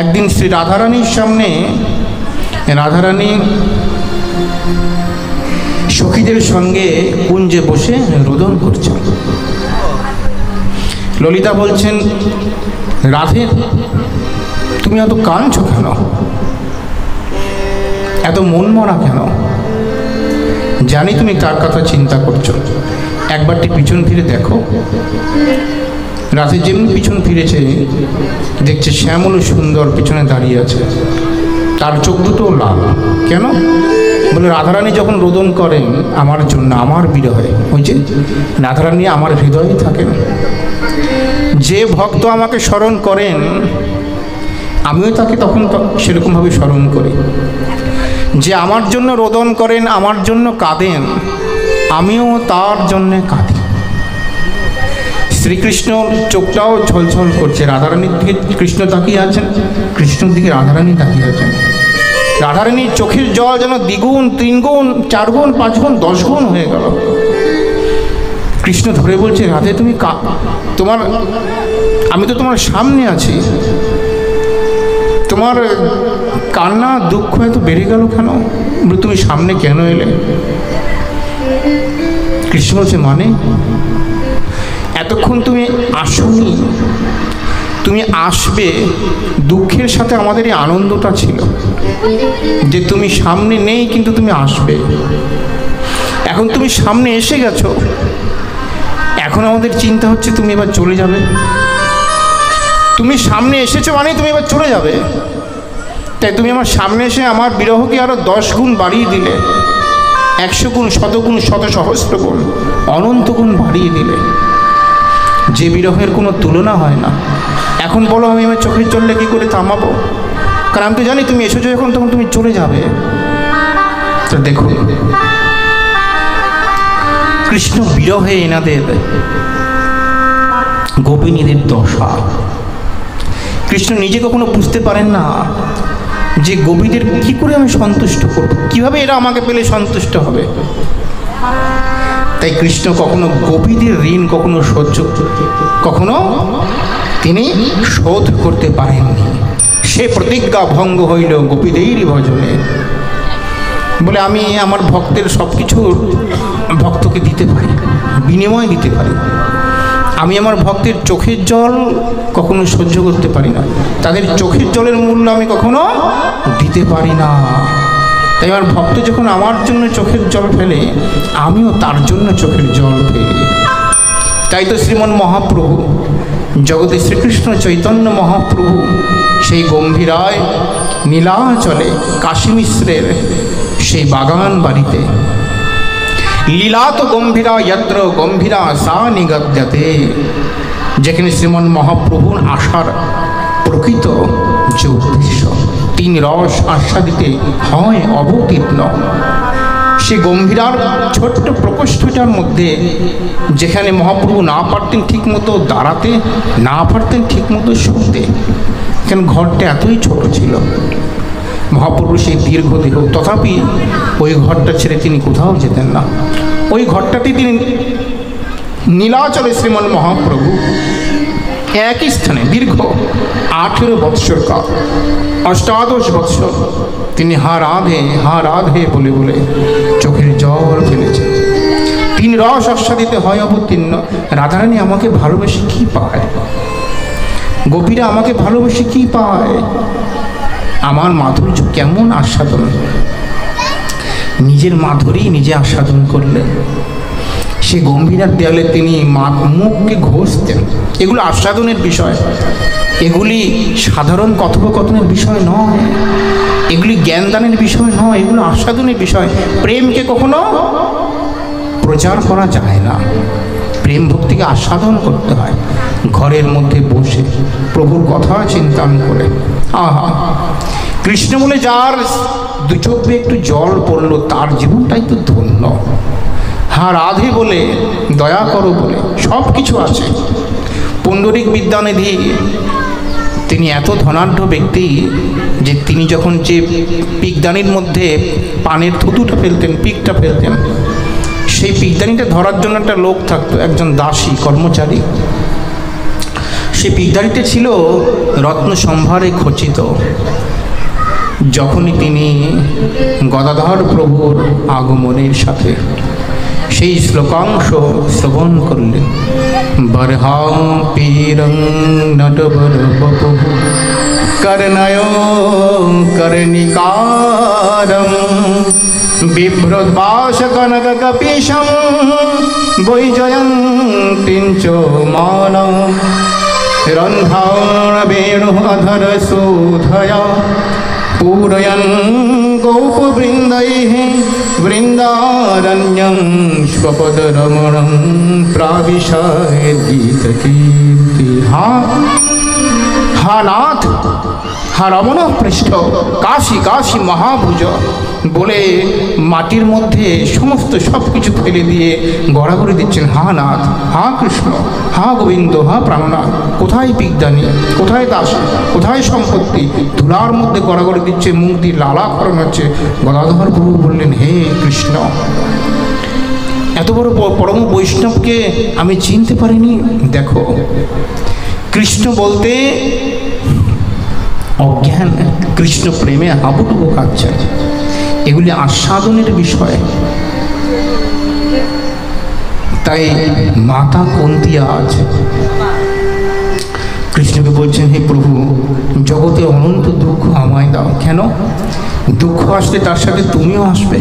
একদিন শ্রী রাধারানীর সামনে রাধারানী সখীদের সঙ্গে কুঞ্জে বসে রোদন করছেন। ললিতা বলছেন, রাধে তুমি এত কাঁদছো কেন, এত মন মরা কেন? জানি তুমি তার কথা চিন্তা করছো, একবারটি পিছন ফিরে দেখো। রাধে যেমনি পিছন ফিরেছে, দেখছে শ্যামল সুন্দর পিছনে দাঁড়িয়ে আছে, তার চোখ দুটো লাল। কেন? বলে রাধারানী যখন রোদন করেন আমার জন্য, আমার বিরহে, ওই যে রাধারানী আমার হৃদয়ে থাকেন। যে ভক্ত আমাকে স্মরণ করেন আমিও তাকে তখন সেরকমভাবে স্মরণ করি। যে আমার জন্য রোদন করেন, আমার জন্য কাঁদেন, আমিও তার জন্যে কাঁদি। শ্রীকৃষ্ণ চোখটাও ছলছল করছে, রাধারানীর দিকে কৃষ্ণ তাকিয়ে আছেন, কৃষ্ণর দিকে রাধারানী তাকিয়ে আছেন। রাধারানীর চোখের জল যেন দ্বিগুণ, 3 গুণ, 4 গুণ, 5 গুণ, 10 গুণ হয়ে গেল। কৃষ্ণ ধরে বলছে, রাধে তুমি তোমার, আমি তো তোমার সামনে আছি, তোমার কান্না দুঃখ এত বেড়ে গেল কেন? তুমি সামনে কেন এলে? কৃষ্ণ বলছে, মানে এতক্ষণ তুমি আসোনি, তুমি আসবে, দুঃখের সাথে আমাদের এই আনন্দটা ছিল যে তুমি সামনে নেই কিন্তু তুমি আসবে। এখন তুমি সামনে এসে গেছো, এখন আমাদের চিন্তা হচ্ছে তুমি এবার চলে যাবে। তুমি সামনে এসেছো মানে তুমি এবার চলে যাবে, তাই তুমি আমার সামনে এসে আমার বিরহকে আরো 10 গুণ বাড়িয়ে দিলে, 100 গুণ, 100 গুণ, 100 সহস্র গুণ, অনন্ত গুণ বাড়িয়ে দিলে, যে বিরহের কোনো তুলনা হয় না। এখন বলো আমি আমার চোখের জলটা কী করে থামাবো? কারণ আমি তো জানি তুমি এসেছো যখন, তখন তুমি চলে যাবে। তো দেখো কৃষ্ণ বিরহে এনাদের গোপিনীদের দশা। কৃষ্ণ নিজে কখনো বুঝতে পারেন না যে গোপীদের কি করে আমি সন্তুষ্ট করব, কিভাবে এরা আমাকে পেলে সন্তুষ্ট হবে। তাই কৃষ্ণ কখনো গোপীদের ঋণ কখনো কখনো তিনি শোধ করতে পারেননি। সে প্রতিজ্ঞা ভঙ্গ হইল গোপীদেরই ভজনে। বলে আমি আমার ভক্তের সব কিছু ভক্তকে দিতে পারি, বিনিময় দিতে পারি। আমি আমার ভক্তের চোখের জল কখনো সহ্য করতে পারি না, তাদের চোখের জলের মূল্য আমি কখনো দিতে পারি না। তাই আমার ভক্ত যখন আমার জন্য চোখের জল ফেলে, আমিও তার জন্য চোখের জল ফেলি। তাই তো শ্রীমন মহাপ্রভু জগতে শ্রীকৃষ্ণ চৈতন্য মহাপ্রভু সেই গম্ভীরায় নীলাচলে কাশী মিশ্রের সেই বাগান বাড়িতে লীলা তো গম্ভীরা যত্র গম্ভীরা সা নিগদ্যতে, যেখানে শ্রীমন মহাপ্রভুর আসার প্রকৃত যে উদ্দেশ্য, 3 রস আস্বাদিতে হয় অবতীর্ণ, সে গম্ভীরার ছোট্ট প্রকোষ্ঠটার মধ্যে যেখানে মহাপ্রভু না পারতেন ঠিক মতো দাঁড়াতে, না পারতেন ঠিক মতো শুনতে, কেন ঘরটা এতই ছোট ছিল। মহাপ্রভু সেই দীর্ঘদেহ, তথাপি ওই ঘরটা ছেড়ে তিনি কোথাও যেতেন না। ওই ঘরটাতে তিনি নীলাচলে শ্রীমন মহাপ্রভু একই স্থানে দীর্ঘ 18 বৎসর কাল, 18 বৎসর তিনি হা রাধে বলে বলে চোখের জল ফেলেছেন। 3 রস আস্বাদিতে হয় অবতীর্ণ। রাধারানী আমাকে ভালোবেসে কি পায়, গোপীরা আমাকে ভালোবেসে কি পায়, আমার মাধুর্য কেমন আস্বাদন। নিজের মাধুরী নিজে আস্বাদন করলেন। সে গম্ভীরার দেয়ালে তিনি মুখকে ঘষতেন। এগুলো আস্বাদনের বিষয়, এগুলি সাধারণ কথোপকথনের বিষয় নয়, এগুলি জ্ঞানদানের বিষয় নয়, এগুলো আস্বাদনের বিষয়। প্রেমকে কখনো প্রচার করা যায় না, প্রেম ভক্তিকে আস্বাদন করতে হয় ঘরের মধ্যে বসে প্রভুর কথা চিন্তন করে। আহা, কৃষ্ণ বলে যার 2 চোখে একটু জল পড়লো তার জীবনটাই তো ধন্য। হ্যাঁ রাধে বলে, দয়া করো বলে সব কিছু আছে। পুণ্ডরিক বিদ্যানিধি তিনি এত ধনাঢ্য ব্যক্তি যে তিনি যখন যে পিকদানির মধ্যে পানের থুতুটা ফেলতেন, পিকটা ফেলতেন, সেই পিকদানিটা ধরার জন্য একটা লোক থাকতো, একজন দাসী কর্মচারী। সে পিকদারিটা ছিল রত্ন সম্ভারে খচিত। যখনই তিনি গদাধর প্রভুর আগমনের সাথে সেই শ্লোকাংশ শ্রবণ করলেন, বরহাং পীরং নটবর বপু কর্ণয় কর্ণিকারম বিভ্রদ্বাস কনক কপিশম বৈজয়ন্তীঞ্চ মানম রন্ধ্রাণ বেণু অধর সুধয়া पूरयन् गोपवृन्दैः वृन्दारण्यं स्वपदरमणं प्राविशत् गीतकीर्ति। हा नाथ, हा रमण पृष्ठ काशी काशी महाभुज বলে মাটির মধ্যে সমস্ত সব কিছু ফেলে দিয়ে গড়াগড়ি দিচ্ছেন, হা নাথ, হা কৃষ্ণ, হা গোবিন্দ, হা প্রাণনাথ, কোথায় বিজ্ঞানী, কোথায় দাস, কোথায় সম্পত্তি, ধুলার মধ্যে গড়াগড়ি দিচ্ছে, মুখ দিয়ে লালাকরণ হচ্ছে। গদাধর প্রভু বললেন, হে কৃষ্ণ, এত বড় পরম বৈষ্ণবকে আমি চিনতে পারিনি। দেখো, কৃষ্ণ বলতে অজ্ঞান, কৃষ্ণ প্রেমে হাবুডুবু খাচ্ছেন, এগুলি আস্বাদনের বিষয়। তাই মাতা কুন্তী আজ কৃষ্ণকে বলছেন, হে প্রভু, জগতে অনন্ত দুঃখ আমায় দাও। কেন? দুঃখ আসলে তার সাথে তুমিও আসবে।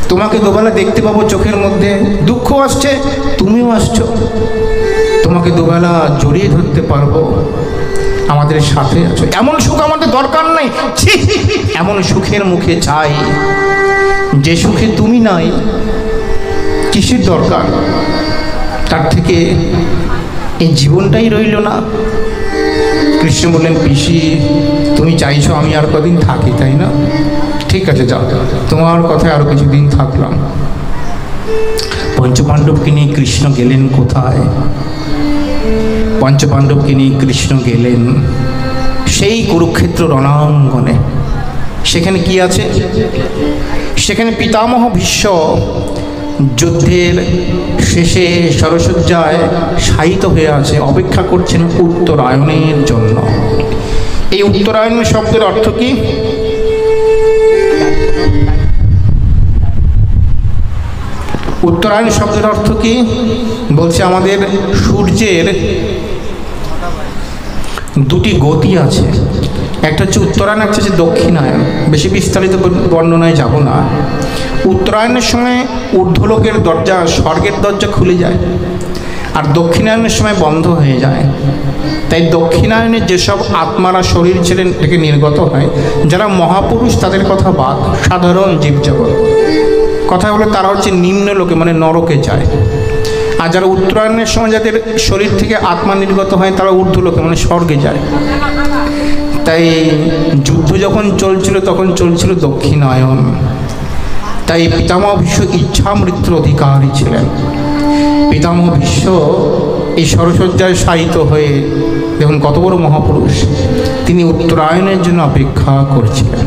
তোমাকে দুবেলা দেখতে পাবো চোখের মধ্যে, দুঃখ আসছে, তুমিও আসছো, তোমাকে দুবেলা জড়িয়ে ধরতে পারবো, আমাদের সাথে আছো। এমন সুখ আমাদের দরকার নেই, এমন সুখের মুখে চাই যে সুখে তুমি নাই। কিসের দরকার? তার থেকে এই জীবনটাই রইল না। কৃষ্ণ বললেন, পিসি, তুমি চাইছো আমি আর কদিন থাকি, তাই না? ঠিক আছে, যাও, তোমার কথায় আরো কিছুদিন থাকলাম। পঞ্চপাণ্ডবকে নিয়ে কৃষ্ণ গেলেন কোথায়? পঞ্চপাণ্ডবকে নিয়ে কৃষ্ণ গেলেন সেই কুরুক্ষেত্র রণাঙ্গনে। সেখানে কি আছে? সেখানে পিতামহ ভীষ্ম যুদ্ধের শেষে সরসজ্জায় শায়িত হয়ে আছে, অপেক্ষা করছেন উত্তরায়ণের জন্য। এই উত্তরায়ণ শব্দের অর্থ কি? উত্তরায়ণ শব্দের অর্থ কি? বলছে আমাদের সূর্যের দুটি গতি আছে, একটা হচ্ছে উত্তরায়ণ, একটা হচ্ছে দক্ষিণায়ন। বেশি বিস্তারিত বর্ণনায় যাব না। উত্তরায়ণের সময় ঊর্ধ্বলোকের দরজা, স্বর্গের দরজা খুলে যায়, আর দক্ষিণায়নের সময় বন্ধ হয়ে যায়। তাই দক্ষিণায়নের যেসব আত্মারা শরীর ছেড়ে থেকে নির্গত হয়, যারা মহাপুরুষ, তাদের কথা বাদ, সাধারণ জীবজগৎ কথা বলে, তারা হচ্ছে নিম্ন লোকে মানে নরকে যায়। আর যারা উত্তরায়ণের সময় যাদের শরীর থেকে আত্মা নির্গত হয়, তারা ঊর্ধ্বলোকে মানে স্বর্গে যায়। তাই যুদ্ধ যখন চলছিল তখন চলছিল দক্ষিণায়ন। তাই পিতামহ ভীষ্ম ইচ্ছা মৃত্যুর অধিকারী ছিলেন। পিতামহ ভীষ্ম এই সরসজ্জায় শায়িত হয়ে, দেখুন কত বড় মহাপুরুষ, তিনি উত্তরায়ণের জন্য অপেক্ষা করছিলেন।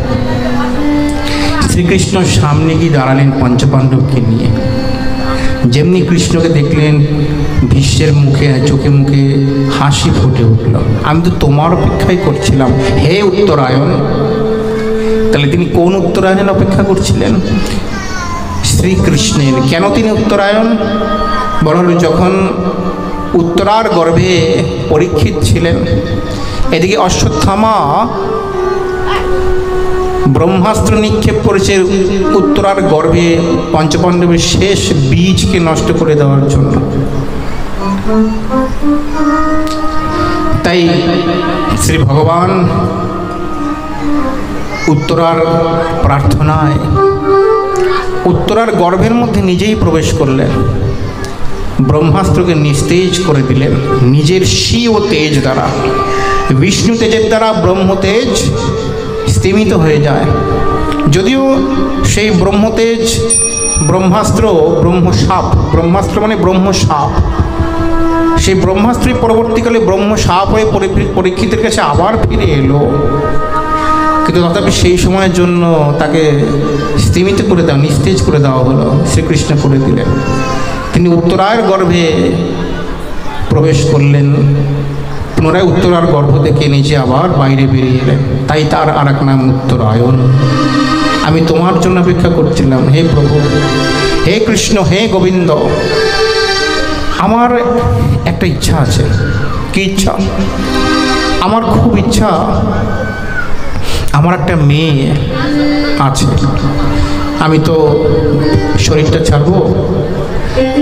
শ্রীকৃষ্ণ সামনে গিয়ে দাঁড়ালেন পঞ্চপাণ্ডবকে নিয়ে। যেমনি কৃষ্ণকে দেখলেন, ভীষ্মের মুখে, চোখে মুখে হাসি ফুটে উঠল। আমি তো তোমার অপেক্ষাই করছিলাম, হে উত্তরায়ণ। তাহলে তিনি কোন উত্তরায়ণের অপেক্ষা করছিলেন? শ্রীকৃষ্ণের। কেন তিনি উত্তরায়ণ? বলা হল, যখন উত্তরার গর্ভে পরীক্ষিত ছিলেন, এদিকে অশ্বত্থামা ব্রহ্মাস্ত্র নিক্ষেপ করেছে উত্তরার গর্ভে পঞ্চপাণ্ডবের শেষ বীজকে নষ্ট করে দেওয়ার জন্য। তাই শ্রী ভগবান উত্তরার প্রার্থনায় উত্তরার গর্ভের মধ্যে নিজেই প্রবেশ করলেন, ব্রহ্মাস্ত্রকে নিস্তেজ করে দিলেন নিজের স্বীয় তেজ দ্বারা। বিষ্ণু তেজের দ্বারা ব্রহ্মতেজ স্তিমিত হয়ে যায়। যদিও সেই ব্রহ্মতেজ, ব্রহ্মাস্ত্র, ব্রহ্মসাপ, ব্রহ্মাস্ত্র মানে ব্রহ্মসাপ, সেই ব্রহ্মাস্ত্রী পরবর্তীকালে ব্রহ্মসাপ হয়ে পরীক্ষিতের কাছে আবার ফিরে এলো, কিন্তু তথাপি সেই সময়ের জন্য তাকে স্তিমিত করে দেওয়া, নিস্তেজ করে দেওয়া হলো, শ্রীকৃষ্ণ করে দিলেন। তিনি উত্তরায়ের গর্ভে প্রবেশ করলেন, পুনরায় উত্তরার গর্ভ থেকে নিজে আবার বাইরে বেরিয়ে এলেন। তাই তার আর এক নাম উত্তরায়ণ। আমি তোমার জন্য অপেক্ষা করছিলাম হে প্রভু, হে কৃষ্ণ, হে গোবিন্দ। আমার একটা ইচ্ছা আছে। কি ইচ্ছা? আমার খুব ইচ্ছা, আমার একটা মেয়ে আছে। আমি তো শরীরটা ছাড়বো,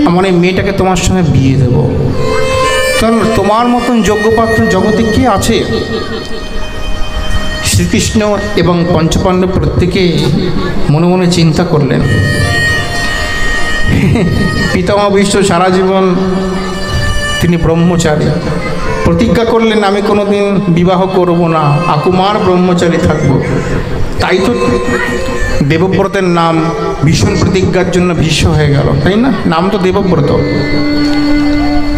আমার এই মেয়েটাকে তোমার সঙ্গে বিয়ে দেব। কারণ তোমার মতন যোগ্যপাত্র জগতে কে আছে? শ্রীকৃষ্ণ এবং পঞ্চপাণ্ডব প্রত্যেকে মনে মনে চিন্তা করলেন। পিতামহ ভীষ্ম সারা জীবন তিনি ব্রহ্মচারী, প্রতিজ্ঞা করলেন আমি কোনোদিন বিবাহ করব না, আকুমার ব্রহ্মচারী থাকব। তাই তো দেবব্রতের নাম ভীষণ প্রতিজ্ঞার জন্য ভীষ্ম হয়ে গেল, তাই না? নাম তো দেবব্রত।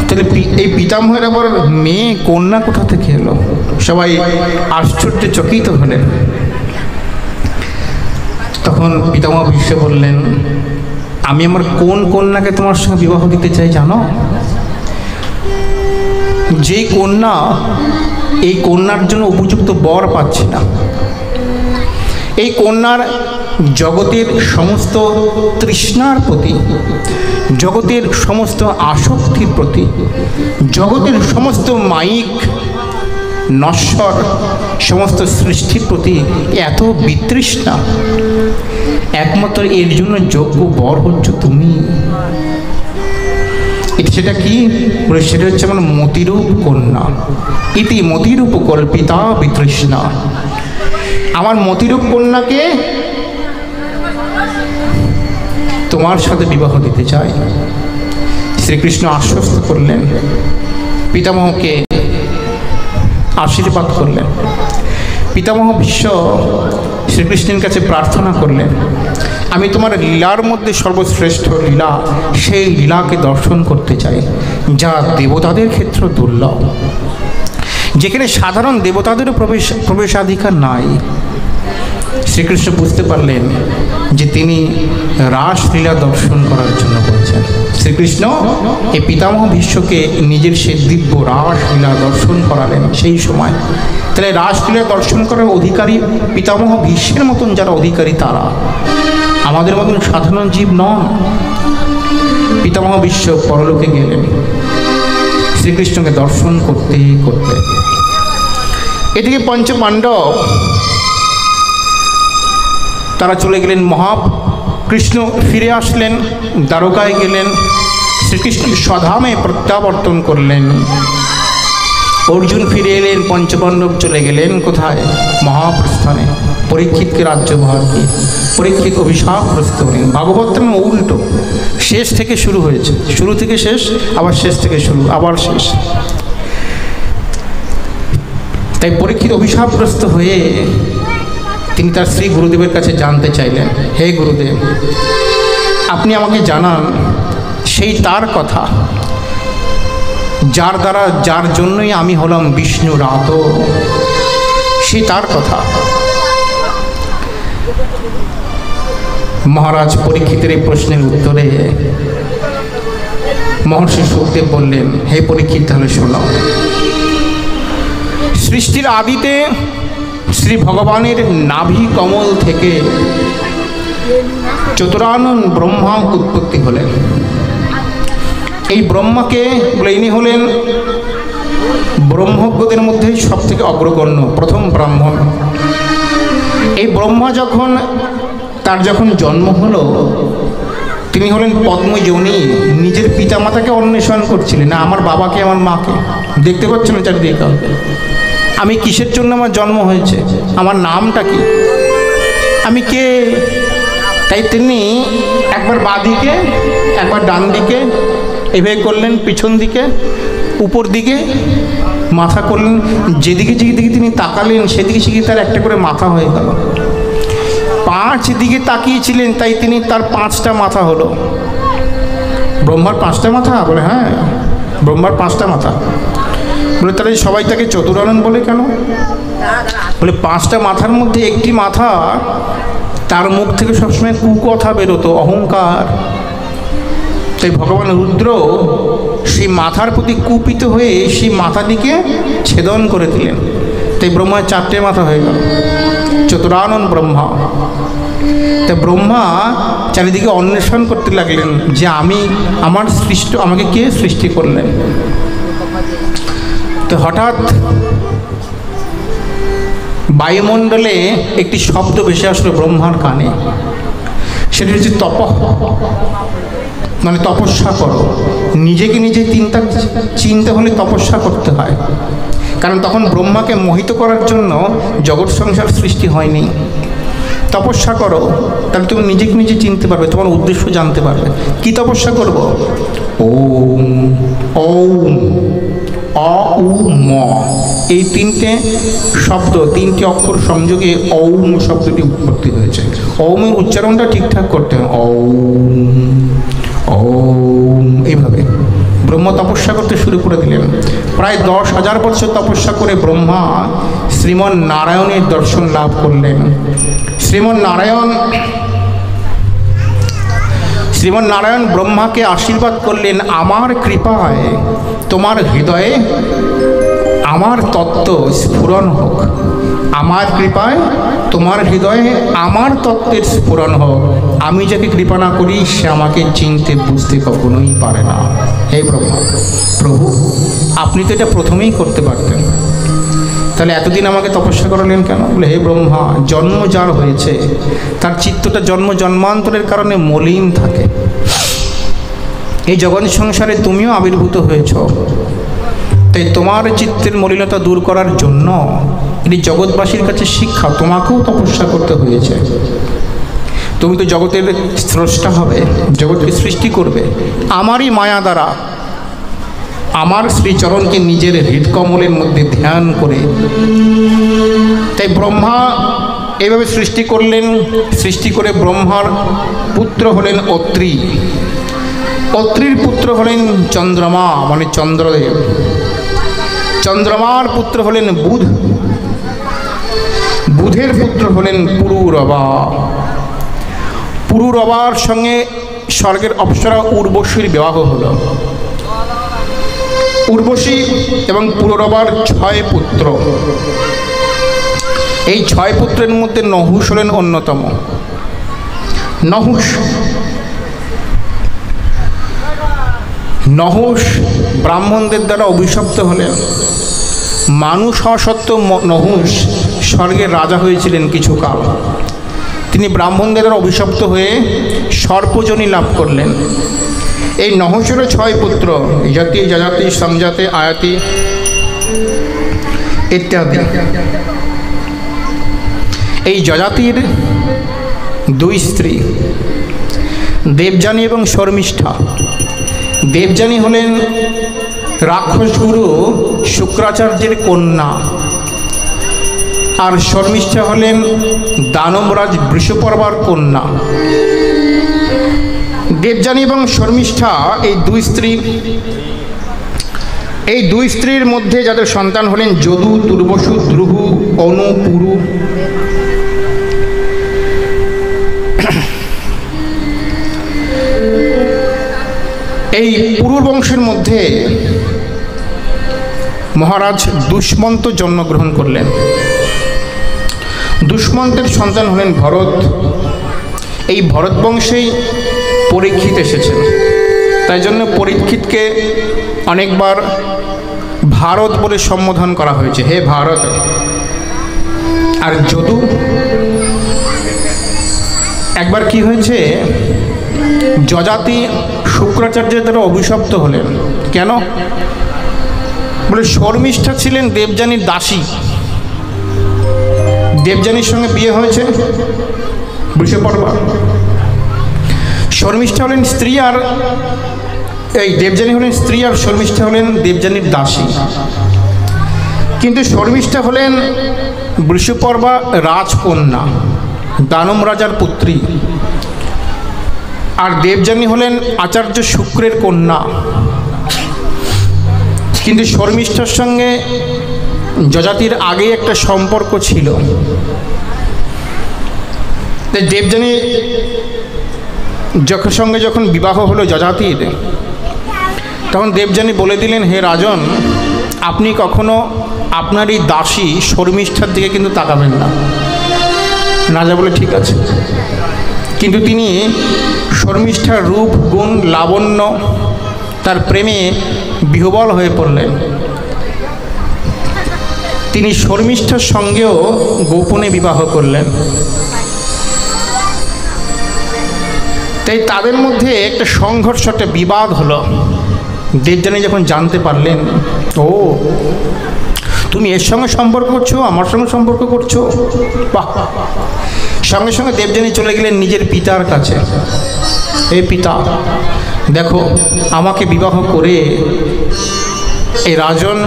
তাহলে এই পিতামহের আবার মেয়ে কন্যা কোথা থেকে এলো? সবাই আশ্চর্যচকিত হলেন। তখন পিতামহ ভীষ্ম বললেন, আমি আমার কোন কন্যাকে তোমার সঙ্গে বিবাহ দিতে চাই জানো? যে কন্যা এই কন্যার জন্য উপযুক্ত বর পাচ্ছে না, এই কন্যার জগতের সমস্ত তৃষ্ণার প্রতি, জগতের সমস্ত আসক্তির প্রতি, জগতের সমস্ত মায়িক নশ্বর সমস্ত সৃষ্টির প্রতি এত বিতৃষ্ণা, একমাত্র এর জন্য যোগ্য বর হচ্ছে তুমি। সেটা কি? সেটা হচ্ছে আমার মতিরূপ কন্যা। ইতি মতিরূপ কল্পিতা বিতৃষ্ণা। আমার মতিরূপ কন্যাকে তোমার সাথে বিবাহ দিতে চাই। শ্রীকৃষ্ণ আশ্বস্ত করলেন, পিতামহকে আশীর্বাদ করলেন। পিতামহ ভীষ্ম শ্রীকৃষ্ণের কাছে প্রার্থনা করলেন, আমি তোমার লীলার মধ্যে সর্বশ্রেষ্ঠ লীলা, সেই লীলাকে দর্শন করতে চাই, যা দেবতাদের ক্ষেত্রে দুর্লভ, যেখানে সাধারণ দেবতাদেরও প্রবেশাধিকার নাই। শ্রীকৃষ্ণ বুঝতে পারলেন যে তিনি রাসলীলা দর্শন করার জন্য বলছেন। শ্রীকৃষ্ণ এই পিতামহ ভীষ্মকে নিজের সে দিব্য রাসলীলা দর্শন করালেন সেই সময়। তাহলে রাসলীলা দর্শন করার অধিকারী পিতামহ ভীষ্মের মতন যারা অধিকারী, তারা আমাদের মতন সাধারণ জীব নন। পিতামহ ভীষ্ম পরলোকে গেলেন শ্রীকৃষ্ণকে দর্শন করতে করতে। এদিকে পঞ্চপাণ্ডব তারা চলে গেলেন কৃষ্ণ ফিরে আসলেন, দ্বারকায় গেলেন, শ্রীকৃষ্ণ স্বধামে প্রত্যাবর্তন করলেন। অর্জুন ফিরে এলেন, পঞ্চপাণ্ডব চলে গেলেন কোথায়? মহাপ্রস্থানে, পরীক্ষিতকে রাজ্যভার দিয়ে। পরীক্ষিত অভিশাপগ্রস্ত হলেন। ভাগবত উল্টো, শেষ থেকে শুরু হয়েছে, শুরু থেকে শেষ, আবার শেষ থেকে শুরু, আবার শেষ। তাই পরীক্ষিত অভিশাপগ্রস্ত হয়ে তিনি তার শ্রী গুরুদেবের কাছে জানতে চাইলেন, হে গুরুদেব, আপনি আমাকে জানান সেই তার কথা যার জন্যই আমি হলাম বিষ্ণু রাত, সেই তার কথা। মহারাজ পরীক্ষিতের এই প্রশ্নের উত্তরে মহর্ষি শুকদেব বললেন, হে পরীক্ষিত, তাহলে শোনো। সৃষ্টির আদিতে শ্রী ভগবানের নাভি কমল থেকে চতুরানন ব্রহ্মা উৎপত্তি হলেন। এই ব্রহ্মাকে ইনি হলেন ব্রহ্মজ্ঞদের মধ্যে সব থেকে অগ্রগণ্য, প্রথম ব্রাহ্মণ। এই ব্রহ্মা তার যখন জন্ম হলো, তিনি হলেন পদ্মযোনি। নিজের পিতামাতাকে অন্বেষণ করছিলেন, না আমার বাবাকে, আমার মাকে দেখতে পাচ্ছেন চারিদিকে, আমি কিসের জন্য আমার জন্ম হয়েছে, আমার নামটা কি, আমি কে। তাই তিনি একবার বাঁ দিকে, একবার ডান দিকে এভাবে করলেন, পিছন দিকে, উপর দিকে মাথা করলেন। যেদিকে যেদিকে তিনি তাকালেন সেদিকে সেদিকে তার একটা করে মাথা হয়ে গেল। 5 দিকে তাকিয়েছিলেন, তাই তার 5টা মাথা হলো। ব্রহ্মার 5টা মাথা? বলে হ্যাঁ, ব্রহ্মার 5টা মাথা। বলে তাহলে সবাই তাকে চতুরানন বলে কেন? বলে 5টা মাথার মধ্যে একটি মাথা, তার মুখ থেকে সবসময় কুকথা বেরোতো, অহংকার। তাই ভগবান রুদ্র সেই মাথার প্রতি কুপিত হয়ে সেই মাথাটিকে ছেদন করে দিলেন। তাই ব্রহ্মার 4টে মাথা হয়ে গেল, চতুরানন ব্রহ্মা। তা ব্রহ্মা চারিদিকে অন্বেষণ করতে লাগলেন যে আমাকে কে সৃষ্টি করলেন। তো হঠাৎ বায়ুমণ্ডলে একটি শব্দ ভেসে আসলো ব্রহ্মার কানে। সেটি হচ্ছে মানে তপস্যা করো। নিজেকে নিজে চিনতে হলে তপস্যা করতে হয়, কারণ তখন ব্রহ্মাকে মোহিত করার জন্য জগৎ সংসার সৃষ্টি হয়নি। তপস্যা করো, তাহলে তুমি নিজেকে নিজে চিনতে পারবে, তোমার উদ্দেশ্য জানতে পারবে। কি তপস্যা করব? ওম ওম অ উ ম, এই 3টে শব্দ, 3টি অক্ষর সংযোগে ওম শব্দটি উৎপত্তি হয়েছে। ওমের উচ্চারণটা ঠিকঠাক করতে হয়, ওম ওম, এইভাবে ব্রহ্মা তপস্যা করতে শুরু করে দিলেন। প্রায় 10,000 বছর তপস্যা করে ব্রহ্মা শ্রীমন নারায়ণের দর্শন লাভ করলেন। শ্রীমন নারায়ণ ব্রহ্মাকে আশীর্বাদ করলেন, আমার কৃপায় তোমার হৃদয়ে আমার তত্ত্ব স্ফুরণ হোক, আমার কৃপায় তোমার হৃদয়ে আমার তত্ত্বের স্ফুরণ হোক। আমি যাকে কৃপা না করি সে আমাকে চিনতে বুঝতে কখনোই পারে না। হে ব্রহ্মা, প্রভু আপনি তো এটা প্রথমেই করতে পারতেন, তাহলে এতদিন আমাকে তপস্যা করালেন কেন? বলে, হে ব্রহ্মা, জন্ম যার হয়েছে তার চিত্তটা জন্মান্তরের কারণে মলিন থাকে। এই জগৎ সংসারে তুমিও আবির্ভূত হয়েছ, তাই তোমার চিত্তের মলিনতা দূর করার জন্য এটি জগৎবাসীর কাছে শিক্ষা, তোমাকেও তপস্যা করতে হয়েছে। তুমি তো জগতের স্রষ্টা হবে, জগৎকে সৃষ্টি করবে আমারই মায়া দ্বারা, আমার শ্রীচরণকে নিজের হৃদকমলের মধ্যে ধ্যান করে। তাই ব্রহ্মা এইভাবে সৃষ্টি করলেন। সৃষ্টি করে ব্রহ্মার পুত্র হলেন অত্রি, অত্রির পুত্র হলেন চন্দ্রমা মানে চন্দ্রদেব, চন্দ্রমার পুত্র হলেন বুধ, বুধের পুত্র হলেন পুরুরবা, পুরুরবার সঙ্গে স্বর্গের অপ্সরা উর্বশীর বিবাহ হলো। উর্বশী এবং পুরুরবার 6 পুত্র। এই 6 পুত্রের মধ্যে নহুষ হলেন অন্যতম। নহুষ ব্রাহ্মণদের দ্বারা অভিশপ্ত হলেন। মানুষ হওয়া সত্ত্বেও নহুষ স্বর্গের রাজা হয়েছিলেন কিছুকাল। তিনি ব্রাহ্মণদের দ্বারা অভিশপ্ত হয়ে সর্পজনী লাভ করলেন। এই নহুষেরও 6 পুত্র, যতি, যজাতি, সমজাতি, আয়াতি ইত্যাদি। এই যজাতির 2 স্ত্রী, দেবযানী এবং শর্মিষ্ঠা। দেবযানী হলেন রাক্ষসগুরু শুক্রাচার্যের কন্যা, আর শর্মিষ্ঠা হলেন দানবরাজ বৃষপর্বার কন্যা। দেবযানী এবং শর্মিষ্ঠা এই 2 স্ত্রী। এই 2 স্ত্রীর মধ্যে যাদের সন্তান হলেন যদু, দুর্বসু, দ্রুহু, অনু, পুরু। এই পুরুর বংশের মধ্যে মহারাজ দুষ্মন্ত জন্মগ্রহণ করলেন। দুষ্মন্তের সন্তান হলেন ভরত। এই ভরত বংশেই পরীক্ষিত এসেছেন, তাই জন্য পরীক্ষিতকে অনেকবার ভারত বলে সম্বোধন করা হয়েছে, হে ভারত। আর যদু একবার কি হয়েছে, যজাতি শুক্রাচার্যের দ্বারা অভিশপ্ত হলেন। কেন? বলে শর্মিষ্ঠা ছিলেন দেবযানীর দাসী, দেবযানীর সঙ্গে বিয়ে হয়েছে বৃষপর্বা। শর্মিষ্ঠা হলেন স্ত্রী, আর এই দেবযানী হলেন স্ত্রী, আর শর্মিষ্ঠা হলেন দেবযানীর দাসী। কিন্তু শর্মিষ্ঠা হলেন বৃষপর্বা রাজকন্যা, দানব রাজার পুত্রী, আর দেবযানী হলেন আচার্য শুক্রের কন্যা। কিন্তু শর্মিষ্ঠার সঙ্গে যজাতির আগে একটা সম্পর্ক ছিল। দেবযানী সঙ্গে যখন বিবাহ হলো যজাতির, তখন দেবযানী বলে দিলেন, হে রাজন, আপনি কখনো আপনার এই দাসী শর্মিষ্ঠার দিকে কিন্তু তাকাবেন না। রাজা বলে ঠিক আছে। কিন্তু তিনি শর্মিষ্ঠার রূপ, গুণ, লাবণ্য, তার প্রেমে বিহ্বল হয়ে পড়লেন। তিনি শর্মিষ্ঠার সঙ্গেও গোপনে বিবাহ করলেন। তাই তাদের মধ্যে একটা সংঘর্ষ, একটা বিবাদ হলো। দেবযানী যখন জানতে পারলেন, ও তুমি এর সঙ্গে সম্পর্ক করছো, আমার সঙ্গে সম্পর্ক করছো, বাহ, সঙ্গে সঙ্গে দেবযানী চলে গেলেন নিজের পিতার কাছে। এই পিতা, দেখো, আমাকে বিবাহ করে এই রাজন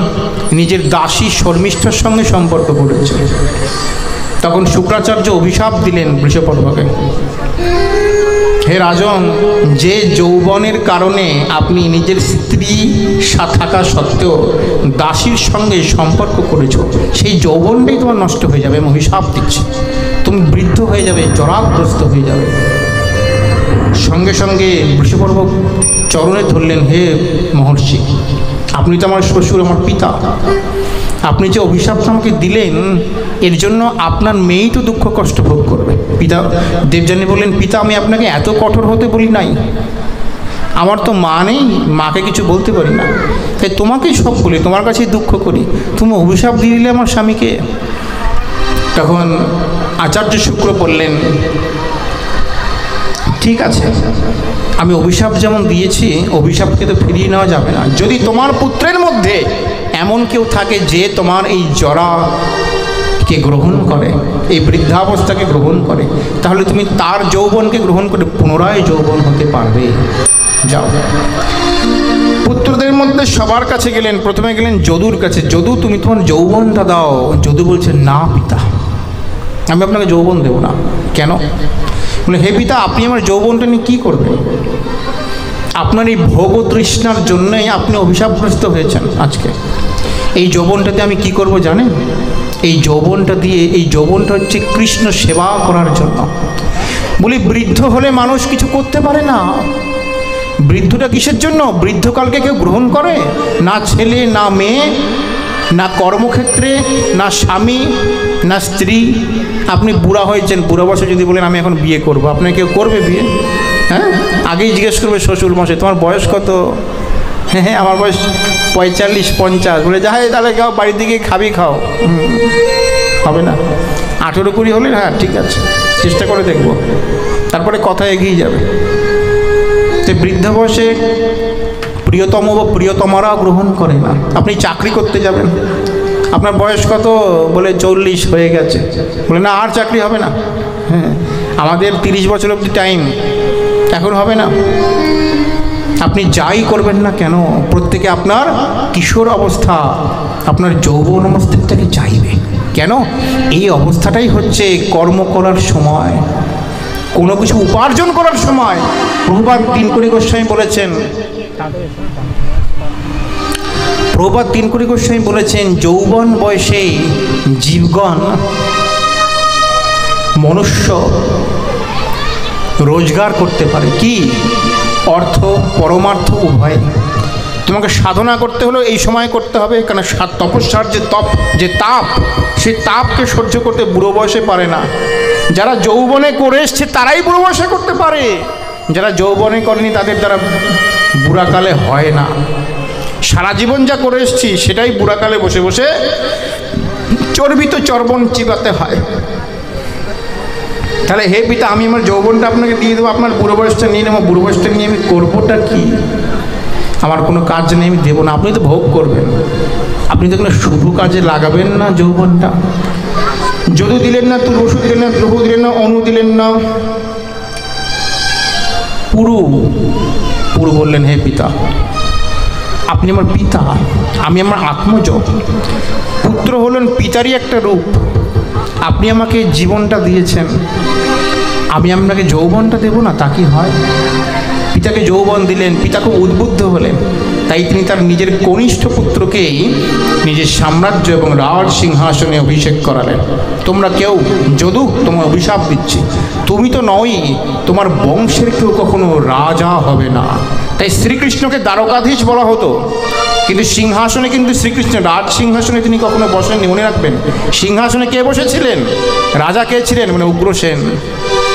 নিজের দাসী শর্মিষ্ঠার সঙ্গে সম্পর্ক করেছে। তখন শুক্রাচার্য অভিশাপ দিলেন বৃষপর্বকে, হে রাজন, যে যৌবনের কারণে আপনি নিজের স্ত্রী থাকা সত্ত্বেও দাসীর সঙ্গে সম্পর্ক করেছো, সেই যৌবনটাই তোমার নষ্ট হয়ে যাবে। আমি অভিশাপ দিচ্ছি, তুমি বৃদ্ধ হয়ে যাবে, জরাগ্রস্ত হয়ে যাবে। সঙ্গে সঙ্গে বৃষপর্ব চরণে ধরলেন, হে মহর্ষি, আপনি তো আমার শ্বশুর, আমার পিতা, আপনি যে অভিশাপটা আমাকে দিলেন এর জন্য আপনার মেয়েই তো দুঃখ কষ্ট ভোগ করবে। পিতা দেবযানী বললেন, পিতা, আমি আপনাকে এত কঠোর হতে বলি নাই, আমার তো মা নেই, মাকে কিছু বলতে পারি না, তাই তোমাকেই সব বলি, তোমার কাছেই দুঃখ করি, তুমি অভিশাপ দিয়ে দিলে আমার স্বামীকে। তখন আচার্য শুক্র বললেন, ঠিক আছে, আমি অভিশাপ যেমন দিয়েছি, অভিশাপকে তো ফিরিয়ে নেওয়া যাবে না। যদি তোমার পুত্রের মধ্যে এমন কেউ থাকে যে তোমার এই জরাকে গ্রহণ করে, এই বৃদ্ধাবস্থাকে গ্রহণ করে, তাহলে তুমি তার যৌবনকে গ্রহণ করে পুনরায় যৌবন হতে পারবে। যাও। পুত্রদের মধ্যে সবার কাছে গেলেন, প্রথমে গেলেন যদুর কাছে। যদু, তুমি তোমার যৌবনটা দাও। যদু বলছে, না পিতা, আমি আপনাকে যৌবন দেব না। কেন? বলে, হে পিতা, আপনি আমার যৌবনটা নিয়ে কী করবেন? আপনার এই ভোগ তৃষ্ণার জন্যই আপনি অভিশাপগ্রস্ত হয়েছেন। আজকে এই যৌবনটাতে আমি কি করব জানেন? এই যৌবনটা দিয়ে, এই যৌবনটা হচ্ছে কৃষ্ণ সেবা করার জন্য। বলি, বৃদ্ধ হলে মানুষ কিছু করতে পারে না। বৃদ্ধটা কিসের জন্য? বৃদ্ধকালকে কেউ গ্রহণ করে না, ছেলে না মেয়ে, না কর্মক্ষেত্রে, না স্বামী, না স্ত্রী। আপনি বুড়া হয়েছেন, বুড়া বয়সে যদি বলেন আমি এখন বিয়ে করব, আপনাকে কেউ করবে বিয়ে? হ্যাঁ, আগেই জিজ্ঞেস করবে শ্বশুর মশাই, তোমার বয়স কত? হ্যাঁ, আমার বয়স 45-50। বলে, যাই তাহলে খাও, বাড়ির দিকে খাবি, খাও। হবে না। 18-20 হলে হ্যাঁ ঠিক আছে, চেষ্টা করে দেখব, তারপরে কথা এগিয়ে যাবে। তো বৃদ্ধ বয়সে প্রিয়তম বা প্রিয়তমারা গ্রহণ করে না। আপনি চাকরি করতে যাবেন, আপনার বয়স কত? বলে 40 হয়ে গেছে। বলে, না, আর চাকরি হবে না। হ্যাঁ, আমাদের 30 বছর অবধি টাইম, এখন হবে না। আপনি যাই করবেন না কেন, প্রত্যেকে আপনার কিশোর অবস্থা, আপনার যৌবন অবস্থাটাকে চাইবে। কেন? এই অবস্থাটাই হচ্ছে কর্ম করার সময়, কোনো কিছু উপার্জন করার সময়। প্রভুপাদ তিনকুনি গোস্বামী বলেছেন, যৌবন বয়সে জীবগণ, মনুষ্য রোজগার করতে পারে। কি? অর্থ, পরমার্থ উভয়। তোমাকে সাধনা করতে হলেও এই সময় করতে হবে, কারণ তপস্যার যে তাপ, সেই তাপকে সহ্য করতে বুড়ো বয়সে পারে না। যারা যৌবনে করে এসছে তারাই বুড়ো বয়সে করতে পারে, যারা যৌবনে করেনি তাদের দ্বারা বুড়াকালে হয় না। সারা জীবন যা করে এসছি সেটাই বুড়াকালে বসে বসে চর্বিত চর্বণ চিবাতে হয়। তাহলে হে পিতা, আমি আমার যৌবনটা আপনাকে দিয়ে দেবো, আপনার বুড়ো বয়সটা নিয়ে নেবো। বুড়ো বয়সটা নিয়ে আমি করবোটা কি? আমার কোনো কাজ নেই, আমি দেবো না। আপনি তো ভোগ করবেন, আপনি তো কোনো শুভ কাজে লাগাবেন না যৌবনটা। যদু দিলেন না, তুর্বসু দিলেন না, ধ্রুব দিলেন না, অনু দিলেন না। পুরু বললেন, হে পিতা, আপনি আমার পিতা, আমি আমার আত্মজ। পুত্র হলেন পিতারই একটা রূপ। আপনি আমাকে জীবনটা দিয়েছেন, আমি আপনাকে যৌবনটা দেব না, তা কি হয়? পিতাকে যৌবন দিলেন, পিতা খুব উদ্বুদ্ধ হলেন। তাই তিনি তার নিজের কনিষ্ঠ পুত্রকেই নিজের সাম্রাজ্য এবং রাজ সিংহাসনে অভিষেক করালেন। তোমরা কেউ যদু তোমার অভিশাপ দিচ্ছে, তুমি তো নই, তোমার বংশের কেউ কখনো রাজা হবে না। তাই শ্রীকৃষ্ণকে দ্বারকাধীশ বলা হতো, কিন্তু সিংহাসনে কিন্তু শ্রীকৃষ্ণ রাজ সিংহাসনে তিনি কখনো বসেননি। মনে রাখবেন, সিংহাসনে কে বসেছিলেন? রাজা কে ছিলেন? মানে উগ্রসেন।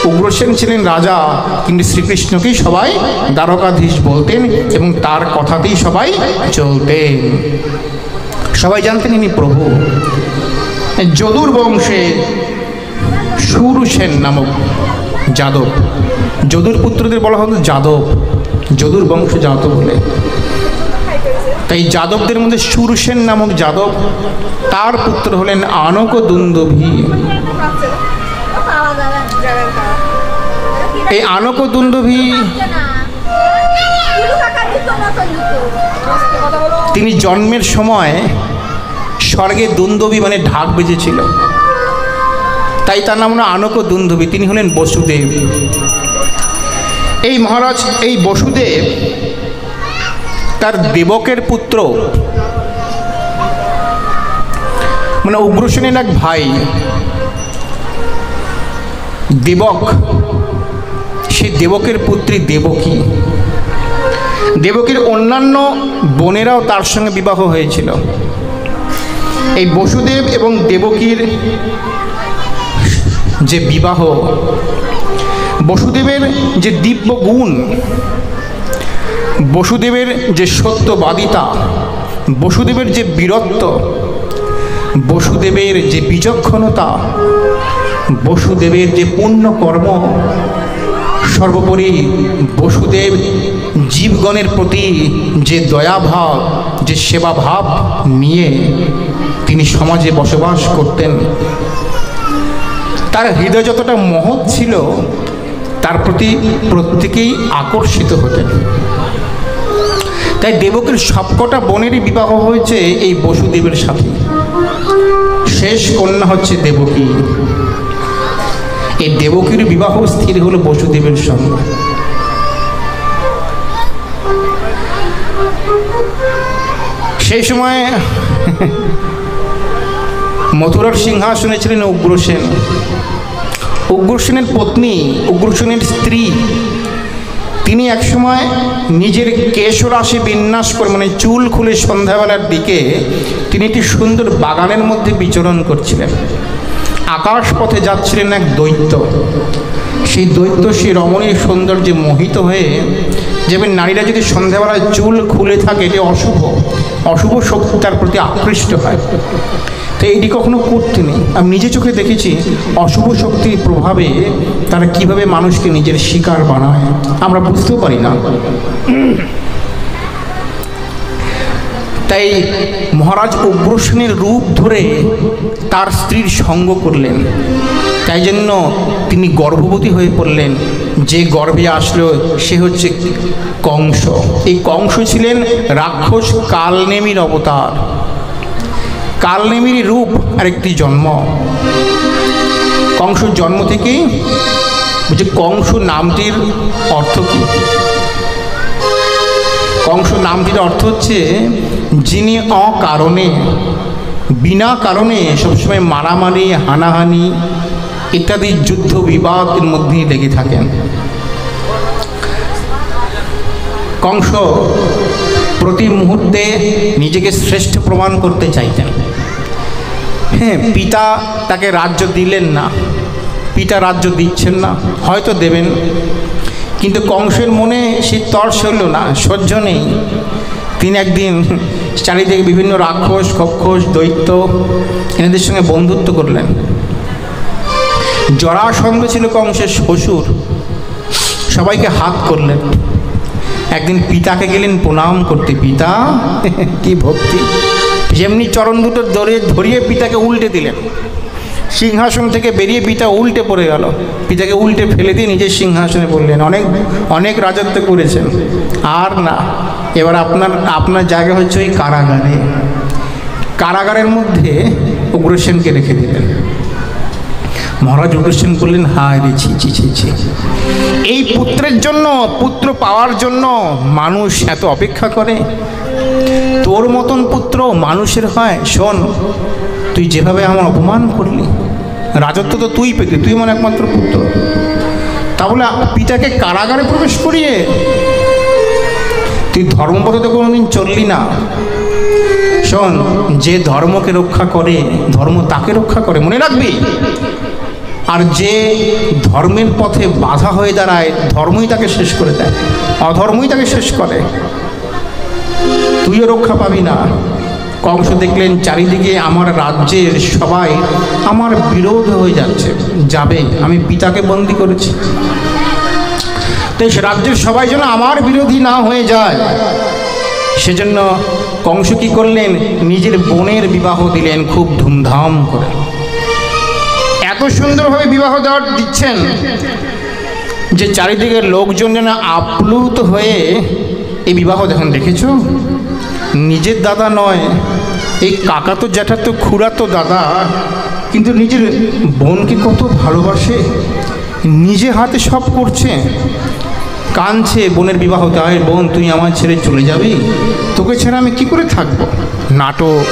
উগ্রসেন ছিলেন রাজা, কিন্তু শ্রীকৃষ্ণকেই সবাই দ্বারকাধীশ বলতেন এবং তার কথাতেই সবাই চলতেন। সবাই জানতেন ইনি প্রভু। যদুর বংশে সুরসেন নামক যাদব, যদুর পুত্রদের বলা হতো যাদব, যদুর বংশ যাদব বলে। তাই যাদবদের মধ্যে সুরসেন নামক যাদব, তার পুত্র হলেন আনক দুন্দুভি। এই আনক দুন্দুভি তিনি জন্মের সময় স্বর্গে দুন্দুভি মানে ঢাক বেজেছিল, তাই তার নাম হলো আনক দুন্দুভি। তিনি হলেন বসুদেব। এই মহারাজ এই বসুদেব তার দেবকের পুত্র, মানে উগ্রসেনের এক ভাই দেবক, সেই দেবকের পুত্রী দেবকী। দেবকীর অন্যান্য বোনেরাও তার সঙ্গে বিবাহ হয়েছিল। এই বসুদেব এবং দেবকীর যে বিবাহ, বসুদেবের যে দিব্য গুণ, বসুদেবের যে সত্যবাদিতা, বসুদেবের যে বীরত্ব, বসুদেবের যে বিচক্ষণতা, বসুদেবের যে পুণ্যকর্ম, সর্বোপরি বসুদেব জীবগণের প্রতি যে দয়াভাব, যে সেবাভাব নিয়ে তিনি সমাজে বসবাস করতেন, তার হৃদয় যতটা মহৎ ছিল তার প্রতি প্রত্যেকেই আকর্ষিত হতেন। তাই দেবকীর সবকটা বোনেরই বিবাহ হয়েছে এই বসুদেবের সাথে। শেষ কন্যা হচ্ছে দেবকী। এই দেবকীর বিবাহ স্থির হলো বসুদেবের সঙ্গে। সেই সময় মথুরার সিংহাসনে ছিলেন উগ্রসেন। উগ্রসেনের পত্নী, উগ্রসেনের স্ত্রী, তিনি একসময় নিজের কেশরাশি বিন্যাস করে, মানে চুল খুলে সন্ধ্যাবেলার দিকে তিনি একটি সুন্দর বাগানের মধ্যে বিচরণ করছিলেন। আকাশ পথে যাচ্ছিলেন এক দৈত্য। সেই দৈত্য সেই রমণীর সৌন্দর্যে মোহিত হয়ে, যেমন নারীরা যদি সন্ধ্যাবেলায় চুল খুলে থাকে এটি অশুভ, অশুভ শক্তি তার প্রতি আকৃষ্ট হয়, তো এটি কখনো করতে নেই। আমি নিজে চোখে দেখেছি অশুভ শক্তির প্রভাবে তারা কিভাবে মানুষকে নিজের শিকার বানায়, আমরা বুঝতেও পারি না। তাই মহারাজ উগ্রসেনের রূপ ধরে তার স্ত্রীর সঙ্গ করলেন। তাই জন্য তিনি গর্ভবতী হয়ে পড়লেন। যে গর্ভে আসলো সে হচ্ছে কংস। এই কংস ছিলেন রাক্ষস কালনেমির অবতার। কালনেমির রূপ আর একটি জন্ম। কংসর জন্ম থেকেই বুঝে কংস নামটির অর্থ কী? কংস নামটির অর্থ হচ্ছে যিনি অকারণে, বিনা কারণে সবসময় মারামারি, হানাহানি ইত্যাদি যুদ্ধ বিবাদের মধ্যেই লেগে থাকেন। কংস প্রতি মুহূর্তে নিজেকে শ্রেষ্ঠ প্রমাণ করতে চাইতেন। হ্যাঁ, পিতা তাকে রাজ্য দিলেন না, পিতা রাজ্য দিচ্ছেন না, হয়তো দেবেন, কিন্তু কংসের মনে সে তর্স হইল না, সহ্য নেই। তিনি একদিন চারিদিকে বিভিন্ন রাক্ষস, কক্ষস, দৈত্য এনাদের সঙ্গে বন্ধুত্ব করলেন। জরাসন্ধ ছিল কংসের শ্বশুর, সবাইকে হাত করলেন। একদিন পিতাকে গেলেন প্রণাম করতে। পিতা, কি ভক্তি! যেমনি চরণ দুটো ধরিয়ে পিতাকে উল্টে দিলেন। সিংহাসন থেকে বেরিয়ে পিতা উল্টে পড়ে গেল। পিতাকে উল্টে ফেলে দিয়ে নিজের সিংহাসনে বললেন, অনেক রাজত্ব করেছেন, আর না, এবার আপনার জায়গা হচ্ছে ওই কারাগারে। কারাগারের মধ্যে উগ্রসেনকে রেখে দিলেন। মহারাজ উগ্রসেন বললেন, হায় রে, ছি ছি ছি ছি, এই পুত্রের জন্য, পুত্র পাওয়ার জন্য মানুষ এত অপেক্ষা করে? তোর মতন পুত্র মানুষের হয়? শোন, তুই যেভাবে আমার অপমান করলি, রাজত্ব তো তুই পেতি, তুই আমার একমাত্র পুত্র, তাহলে পিতাকে কারাগারে প্রবেশ করিয়ে তুই ধর্মপথে কোনোদিন চললি না। শোন, যে ধর্মকে রক্ষা করে ধর্ম তাকে রক্ষা করে, মনে রাখবি। আর যে ধর্মের পথে বাধা হয়ে দাঁড়ায় ধর্মই তাকে শেষ করে দেয়, অধর্মই তাকে শেষ করে। তুইও রক্ষা পাবি না। কংস দেখলেন চারিদিকে আমার রাজ্যের সবাই আমার বিরোধ হয়ে যাচ্ছে, যাবে, আমি পিতাকে বন্দী করেছি, তাই রাজ্যের সবাই যেন আমার বিরোধী না হয়ে যায়, সেজন্য কংস কি করলেন, নিজের বোনের বিবাহ দিলেন খুব ধুমধাম করে। এত সুন্দরভাবে বিবাহ দেওয়ার দিচ্ছেন যে চারিদিকে লোকজন যেন আপ্লুত হয়ে এই বিবাহ দেখুন। দেখেছো, নিজের দাদা নয়, এই কাকা তো জ্যাঠা তো খুড়া তো দাদা, কিন্তু নিজের বোনকে কত ভালোবাসে, নিজে হাতে সব করছে, কাঁদছে বোনের বিবাহতে। আয় বোন, তুই আমার ছেড়ে চলে যাবি, তোকে ছেড়ে আমি কি করে থাকবো? নাটক।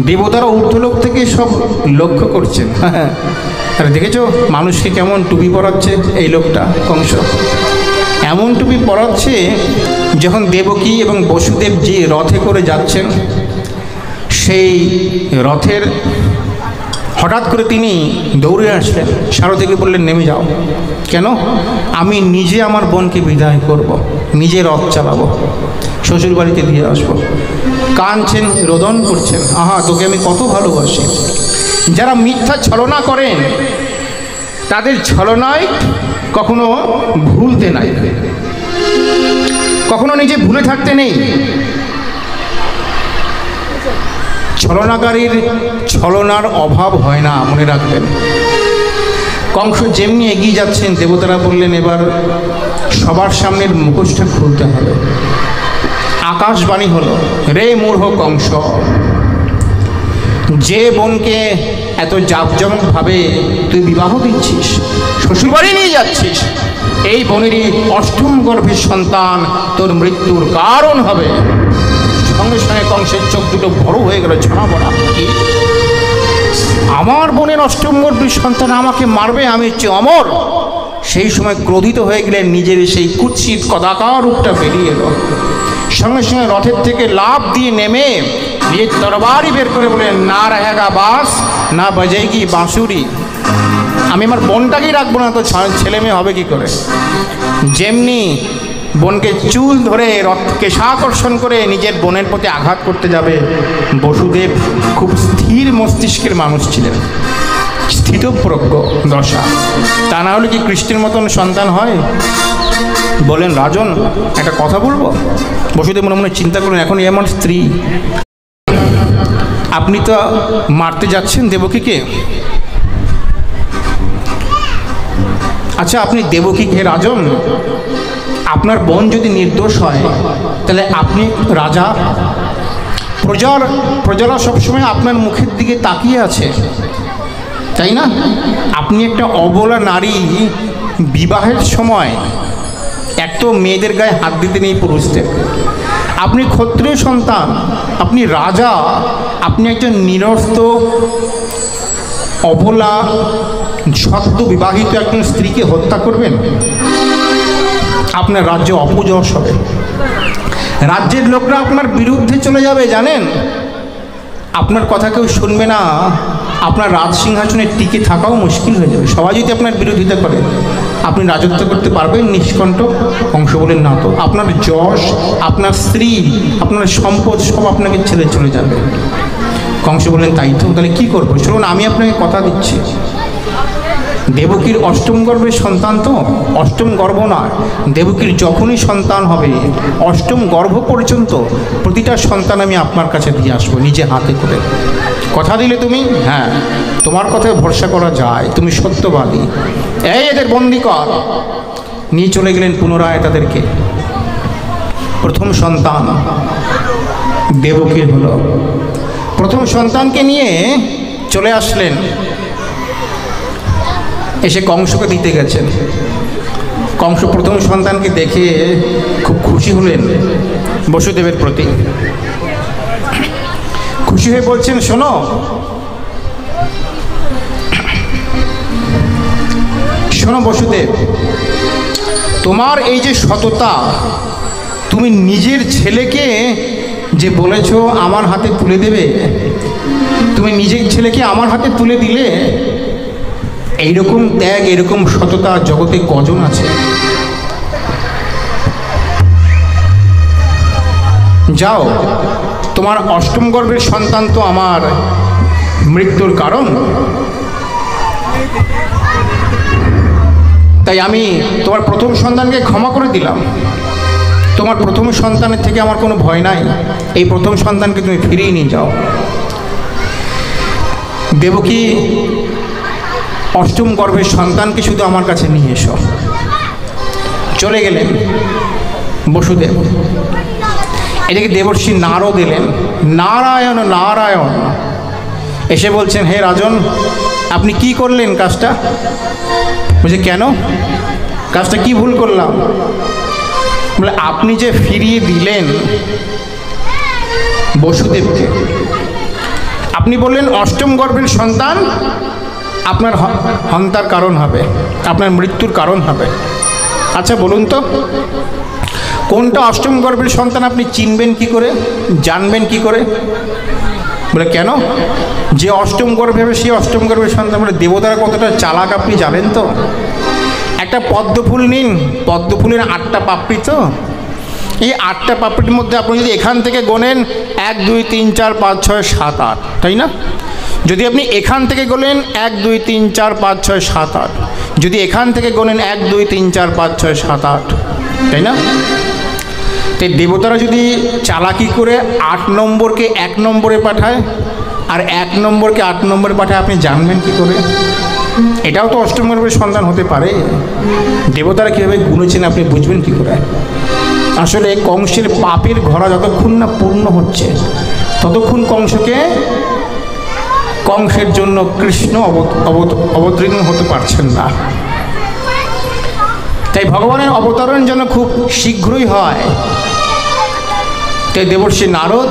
দেবতারা ঊর্ধ্বলোক থেকে সব লক্ষ্য করছেন। আর দেখেছো মানুষকে কেমন টুপি পরাচ্ছে এই লোকটা কংস, এমন টুপি পরাচ্ছে যখন দেবকী এবং বসুদেব যে রথে করে যাচ্ছেন, সেই রথের হঠাৎ করে তিনি দৌড়ে আসলেন, সারথীকে বললেন, নেমে যাও। কেন? আমি নিজে আমার বোনকে বিদায় করব, নিজে রথ চালাবো, শ্বশুর বাড়িতে দিয়ে আসবো। কাঁদছেন, রোদন করছেন, আহা তোকে আমি কত ভালোবাসি। যারা মিথ্যা ছলনা করেন তাদের ছলনায় কখনো ভুলতে নাই, কখনো নিজে ভুলে থাকতে নেই। ছলনাকারীর ছলনার অভাব হয় না, মনে রাখবেন। কংস যেমনি এগিয়ে যাচ্ছেন, দেবতারা বললেন, এবার সবার সামনের মুখোশটা খুলতে হবে। আকাশবাণী হলো, রে মূর্খ কংস, যে বোনকে এত জাঁকজমকভাবে তুই বিবাহ দিচ্ছিস, শ্বশুরবাড়ি নিয়ে যাচ্ছিস, এই বোনেরই অষ্টম গর্ভের সন্তান তোর মৃত্যুর কারণ হবে। সঙ্গে সঙ্গে কংসের চোখ দুটো বড় হয়ে গেল, ছানা বড়া, আমার বোনের অষ্টম গর্ভের সন্তান আমাকে মারবে, আমি হচ্ছে অমর। সেই সময় ক্রোধিত হয়ে গেলেন, নিজের সেই কুৎসিত কদাকার রূপটা বেরিয়ে এলো। সঙ্গে সঙ্গে রথের থেকে লাফ দিয়ে নেমে নিজের তরবারি বের করে বলেন, না রহেগা বাস না বাজেগি বাঁশুরি, আমি আমার বোনটাকেই রাখবো না, তো ছেলে মেয়ে হবে কি করে। যেমনি বোনকে চুল ধরে রথকে আকর্ষণ করে নিজের বোনের প্রতি আঘাত করতে যাবে, বসুদেব খুব স্থির মস্তিষ্কের মানুষ ছিলেন, স্থিতপ্রজ্ঞ দশা, তা না হলে কি কৃষ্ণের মতন সন্তান হয়? বলেন, রাজন একটা কথা বলবো। বসুদেব মনে মনে চিন্তা করলেন, এখন এমন স্ত্রী, আপনি তো মারতে যাচ্ছেন দেবকীকে। আচ্ছা, আপনি দেবকীকে রাজন, আপনার বোন যদি নির্দোষ হয় তাহলে আপনি রাজা, প্রজারা সবসময় আপনার মুখের দিকে তাকিয়ে আছে, তাই না? আপনি একটা অবলা নারী, বিবাহের সময় এক তো মেয়েদের গায়ে হাত দিতে নেই পুরুষদের, আপনি ক্ষত্রিয় সন্তান, আপনি রাজা, আপনি একজন নিরস্ত অবলা সদ্য বিবাহিত একজন স্ত্রীকে হত্যা করবেন? আপনার রাজ্যে অপযশ হবে, রাজ্যের লোকরা আপনার বিরুদ্ধে চলে যাবে, জানেন? আপনার কথা কেউ শুনবে না, আপনার রাজ সিংহাসনে টিকে থাকাও মুশকিল হয়ে যাবে। সবাই যদি আপনার বিরোধিতা করে, আপনি রাজত্ব করতে পারবেন নিষ্কণ্টক? কংস বলেন, না তো, আপনার যশ, আপনার স্ত্রী, আপনার সম্পদ সব আপনাকে ছেড়ে চলে যাবে। কংস বলেন, তাই তো, তাহলে কী করবো? শুনুন, আমি আপনাকে কথা দিচ্ছি, দেবকীর অষ্টম গর্ভের সন্তান তো, অষ্টম গর্ভ নয়, দেবকীর যখনই সন্তান হবে অষ্টম গর্ভ পর্যন্ত প্রতিটা সন্তান আমি আপনার কাছে দিয়ে আসবো নিজে হাতে করে। কথা দিলে তুমি? হ্যাঁ, তোমার কথায় ভরসা করা যায়, তুমি সত্যবাদী। এই এদের বন্দি কর। নিয়ে চলে গেলেন পুনরায় তাদেরকে। প্রথম সন্তান দেবকীর হলো, প্রথম সন্তানকে নিয়ে চলে আসলেন এসে কংসকে দিতে গেছেন। কংস প্রথম সন্তানকে দেখে খুব খুশি হলেন বসুদেবের প্রতি। খুশি হয়ে বলছেন, শোনো, শোনো বসুদেব, তোমার এই যে সততা, তুমি নিজের ছেলেকে যে বলেছ আমার হাতে তুলে দেবে, তুমি নিজের ছেলেকে আমার হাতে তুলে দিলে, এইরকম ত্যাগ, এরকম সততা জগতে কজন আছে? যাও, তোমার অষ্টম গর্ভের সন্তান তো আমার মৃত্যুর কারণ, তাই আমি তোমার প্রথম সন্তানকে ক্ষমা করে দিলাম। তোমার প্রথম সন্তানের থেকে আমার কোনো ভয় নাই, এই প্রথম সন্তানকে তুমি ফিরিয়ে নিয়ে যাও। দেবকী অষ্টম গর্ভের সন্তানকে শুধু আমার কাছে নিয়ে এসো। চলে গেলেন বসুদেব। এদিকে দেবর্ষি নারদ এলেন, নারায়ণ নারায়ণ, এসে বলছেন, হে রাজন, আপনি কি করলেন কাজটা? বলছে, কেন, কাজটা কি ভুল করলাম? বলে, আপনি যে ফিরিয়ে দিলেন বসুদেবকে, আপনি বললেন অষ্টম গর্ভের সন্তান আপনার হন্তার কারণ হবে, আপনার মৃত্যুর কারণ হবে। আচ্ছা বলুন তো, কোনটা অষ্টম গর্ভের সন্তান আপনি চিনবেন কি করে, জানবেন কি করে? বলে, কেন, যে অষ্টম গর্ভে হবে সে অষ্টম গর্ভের সন্তান। বলে, দেবতারা কতটা চালাক আপনি জানেন তো? একটা পদ্ম ফুল নিন, পদ্ম ফুলের 8টা পাপড়ি, তো এই 8টা পাপড়ির মধ্যে আপনি যদি এখান থেকে গোনেন 1 2 3 4 5 6 7 8, তাই না? যদি আপনি এখান থেকে গোনেন 1 2 3 4 5 6 7 8, যদি এখান থেকে গোনেন 1 2 3 4 5 6 7 8, তাই না? তাই দেবতারা যদি চালাকি করে 8 নম্বরকে 1 নম্বরে পাঠায় আর 1 নম্বরকে 8 নম্বরে পাঠায়, আপনি জানবেন কি করে? এটাও তো অষ্টম গর্ভের সন্তান হতে পারে। দেবতারা কীভাবে গুনেছেন আপনি বুঝবেন কি করে? আসলে কংসের পাপের ঘোড়া যতক্ষণ না পূর্ণ হচ্ছে ততক্ষণ কংসের জন্য কৃষ্ণ অবতীর্ণ হতে পারছেন না। তাই ভগবানের অবতরণ যেন খুব শীঘ্রই হয়। তাই দেবর্ষি নারদ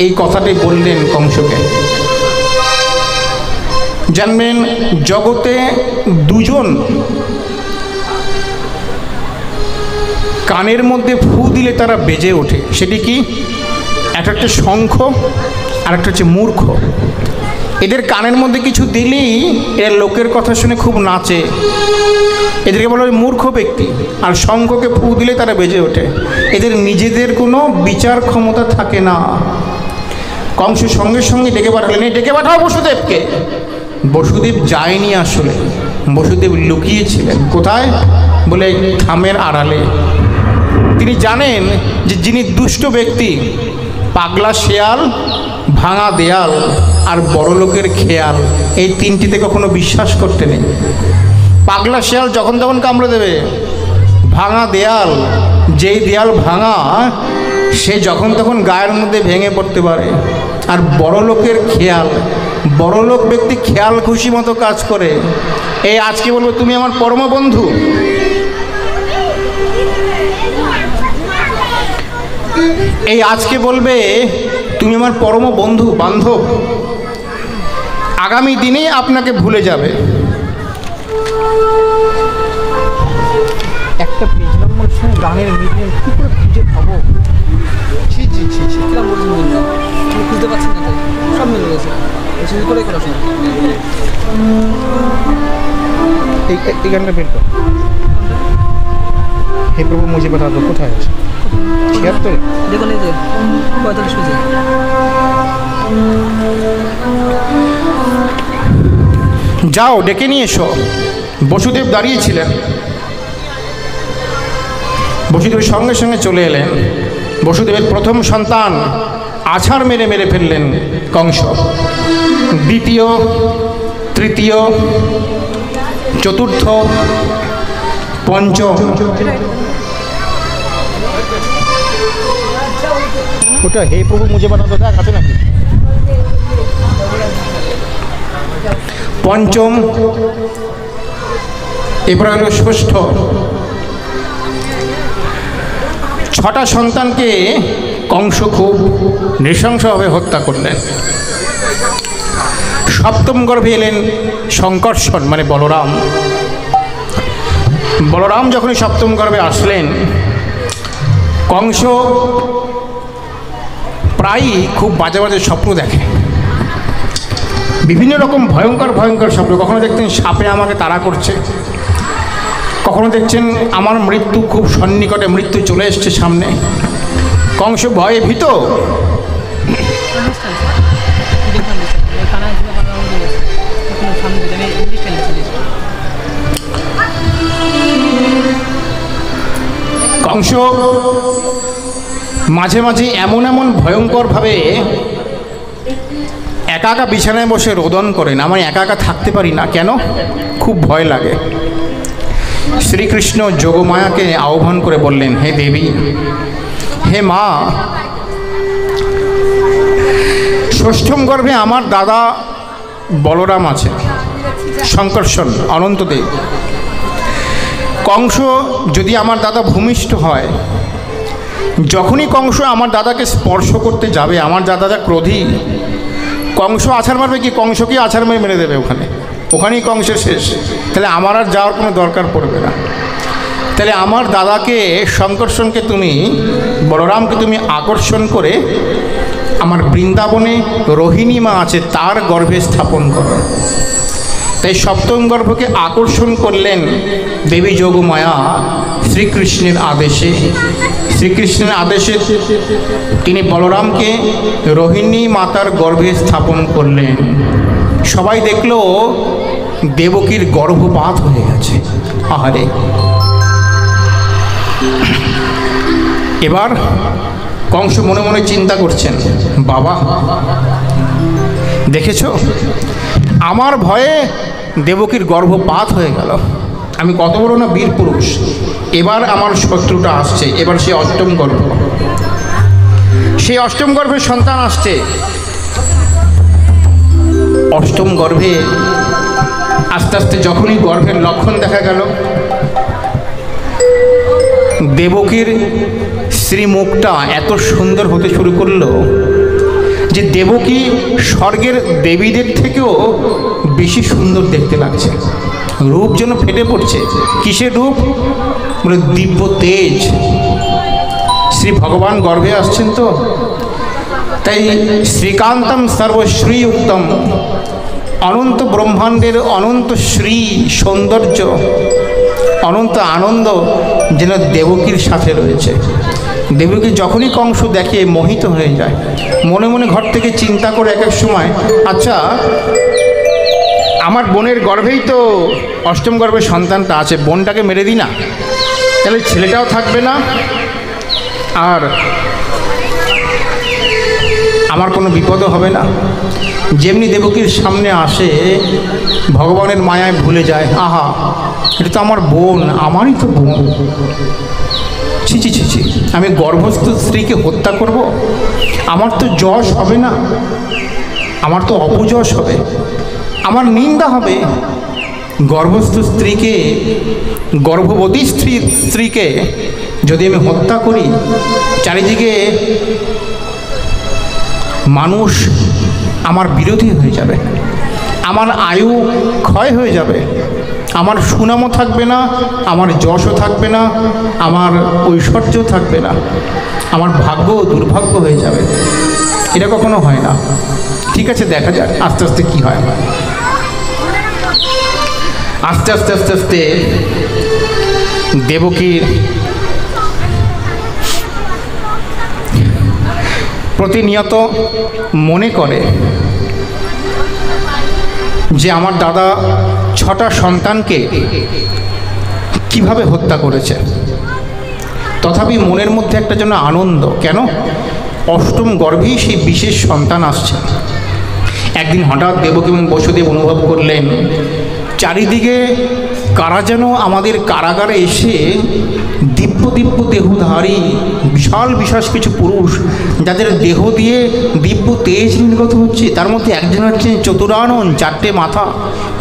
এই কথাটি বললেন কংসকে। জানবেন, জগতে দুজন কানের মধ্যে ফু দিলে তারা বেজে ওঠে, সেটি কি? একটা হচ্ছে শঙ্খ আর একটা হচ্ছে মূর্খ। এদের কানের মধ্যে কিছু দিলেই এর লোকের কথা শুনে খুব নাচে, এদেরকে বলা হয় মূর্খ ব্যক্তি। আর শঙ্খকে ফু দিলে তারা বেজে ওঠে। এদের নিজেদের কোনো বিচার ক্ষমতা থাকে না। কংস সঙ্গে সঙ্গে ডেকে পাঠালেন, ডেকে পাঠাও বসুদেবকে। বসুদেব যায়নি, আসলে বসুদেব লুকিয়েছিলেন। কোথায়? বলে, থামের আড়ালে। তিনি জানেন যে যিনি দুষ্ট ব্যক্তি, পাগলা শেয়াল, ভাঙা দেয়াল আর বড় লোকের খেয়াল, এই তিনটিতে কখনো বিশ্বাস করতে নেই। পাগলা শেয়াল যখন তখন কামড়ে দেবে, ভাঙা দেয়াল, যেই দেয়াল ভাঙা সে যখন তখন গায়ের মধ্যে ভেঙে পড়তে পারে। আর বড় লোকের খেয়াল, বড় লোক ব্যক্তি খেয়াল খুশি মতো কাজ করে। এই আজকে বলবো তুমি আমার পরম বন্ধু, এই আজকে বলবে তুমি আমার পরম বন্ধু বান্ধব, আগামী দিনে আপনাকে ভুলে যাবে। একটা পেজ নম্বর সঙ্গে গানের মিলিয়ে কি করে খুঁজে পাবো? ছি ছি ছি ছি, খুঁজতে পারছেন না, সব মিলে গেছে। করে করা এই গানটা বের কর। হে প্রভু মুঝে বাতা দো, কোথায় আছে? 76 দেখুন, এই যে 45 পেজে। যাও ডেকে নিয়ে এসো। বসুদেব দাঁড়িয়েছিলেন, বসুদেবের সঙ্গে সঙ্গে চলে এলেন। বসুদেবের প্রথম সন্তান আছাড় মেরে মেরে ফেললেন কংস। দ্বিতীয়, তৃতীয়, চতুর্থ, পঞ্চম, ওটা হে প্রভু মুঝে বাতা দো, দেখ আছে নাকি? পঞ্চম, এরপর হলো ষষ্ঠ। 6টা সন্তানকে কংস খুব নৃশংসভাবে হত্যা করলেন। 7ম গর্ভে এলেন শঙ্কর্ষণ মানে বলরাম। বলরাম যখনই 7ম গর্ভে আসলেন, কংস প্রায়ই খুব বাজে বাজে স্বপ্ন দেখে, বিভিন্ন রকম ভয়ঙ্কর ভয়ঙ্কর স্বপ্ন। কখনো দেখতেন সাপে আমাকে তাড়া করছে, কখনো দেখছেন আমার মৃত্যু খুব সন্নিকটে, মৃত্যু চলে এসছে সামনে। কংস ভয়ে ভীত। কংস মাঝে মাঝে এমন এমন ভয়ঙ্করভাবে একা একা বিছানায় বসে রোদন করেন, আমি একা একা থাকতে পারি না, কেন? খুব ভয় লাগে। শ্রীকৃষ্ণ যোগমায়াকে আহ্বান করে বললেন, হে দেবী, হে মা, 6ম গর্ভে আমার দাদা বলরাম আছে, শঙ্কর্ষণ অনন্তদেব। কংস যদি আমার দাদা ভূমিষ্ঠ হয়, যখনই কংস আমার দাদাকে স্পর্শ করতে যাবে, আমার দাদা যা ক্রোধী, কংস আছাড় মারবে কি? কংসকে আছাড় মেরে দেবে ওখানেই কংসের শেষ। তাহলে আমার আর যাওয়ার কোনো দরকার পড়বে না। তাহলে আমার দাদাকে, শঙ্কর্ষণকে তুমি, বলরামকে তুমি আকর্ষণ করে আমার বৃন্দাবনে রোহিণী মা আছে তার গর্ভে স্থাপন করো। তাই 7ম গর্ভকে আকর্ষণ করলেন দেবী যোগমায়া শ্রীকৃষ্ণের আদেশে। শ্রীকৃষ্ণের আদেশে তিনি বলরামকে রোহিণী মাতার গর্ভে স্থাপন করলেন। সবাই দেখলো দেবকীর গর্ভপাত হয়ে গেছে। আহারে! এবার কংস মনে মনে চিন্তা করছেন, বাবা দেখেছো, আমার ভয়ে দেবকীর গর্ভপাত হয়ে গেল, আমি কত বড় না বীর পুরুষ। এবার আমার শত্রুটা আসছে, এবার সে 8ম গর্ভ, সেই 8ম গর্ভের সন্তান আসছে। 8ম গর্ভে আস্তে আস্তে যখনই গর্ভের লক্ষণ দেখা গেল, দেবকীর শ্রীমুখটা এত সুন্দর হতে শুরু করলো যে দেবকী স্বর্গের দেবীদের থেকেও বেশি সুন্দর দেখতে লাগছে। রূপ যেন ফেটে পড়ছে। কিসের রূপ? বলে দিব্য তেজ। শ্রী ভগবান গর্ভে আসছেন তো, তাই শ্রীকান্তম সর্বশ্রী উত্তম, অনন্ত ব্রহ্মাণ্ডের অনন্ত শ্রী সৌন্দর্য, অনন্ত আনন্দ যেন দেবকীর সাথে রয়েছে। দেবকী যখনই কংস দেখে মোহিত হয়ে যায়, মনে মনে ঘর থেকে চিন্তা করে এক এক সময়, আচ্ছা আমার বোনের গর্ভেই তো 8ম গর্ভের সন্তানটা আছে, বোনটাকে মেরে দিই না, তাহলে ছেলেটাও থাকবে না, আর আমার কোনো বিপদও হবে না। যেমনি দেবকীর সামনে আসে, ভগবানের মায়ায় ভুলে যায়, আহা এটা তো আমার বোন, আমারই তো বোন, ছি ছি ছি ছি, আমি গর্ভস্থ স্ত্রীকে হত্যা করব? আমার তো যশ হবে না, আমার তো অপযশ হবে, আমার নিন্দা হবে। গর্ভস্থ স্ত্রীকে, গর্ভবতী স্ত্রীকে যদি আমি হত্যা করি, চারিদিকে মানুষ আমার বিরোধী হয়ে যাবে, আমার আয়ু ক্ষয় হয়ে যাবে, আমার সুনামও থাকবে না, আমার যশও থাকবে না, আমার ঐশ্বর্যও থাকবে না, আমার ভাগ্য দুর্ভাগ্য হয়ে যাবে। এটা কখনো হয় না। ঠিক আছে, দেখা যাক আস্তে আস্তে কি হয়। আস্তে আস্তে আস্তে আস্তে দেবকীর প্রতিনিয়ত মনে করে যে আমার দাদা 6টা সন্তানকে কিভাবে হত্যা করেছে। তথাপি মনের মধ্যে একটা যেন আনন্দ, কেন? 8ম গর্ভেই সেই বিশেষ সন্তান আসছে। একদিন হঠাৎ দেবকী এবং বসুদেব অনুভব করলেন চারিদিকে কারা যেন আমাদের কারাগারে এসে দিব্য দিব্য দেহধারী বিশাল বিশাল কিছু পুরুষ, যাদের দেহ দিয়ে দিব্য তেজ নির্গত হচ্ছে। তার মধ্যে একজন হচ্ছেন চতুরানন, 4টে মাথা,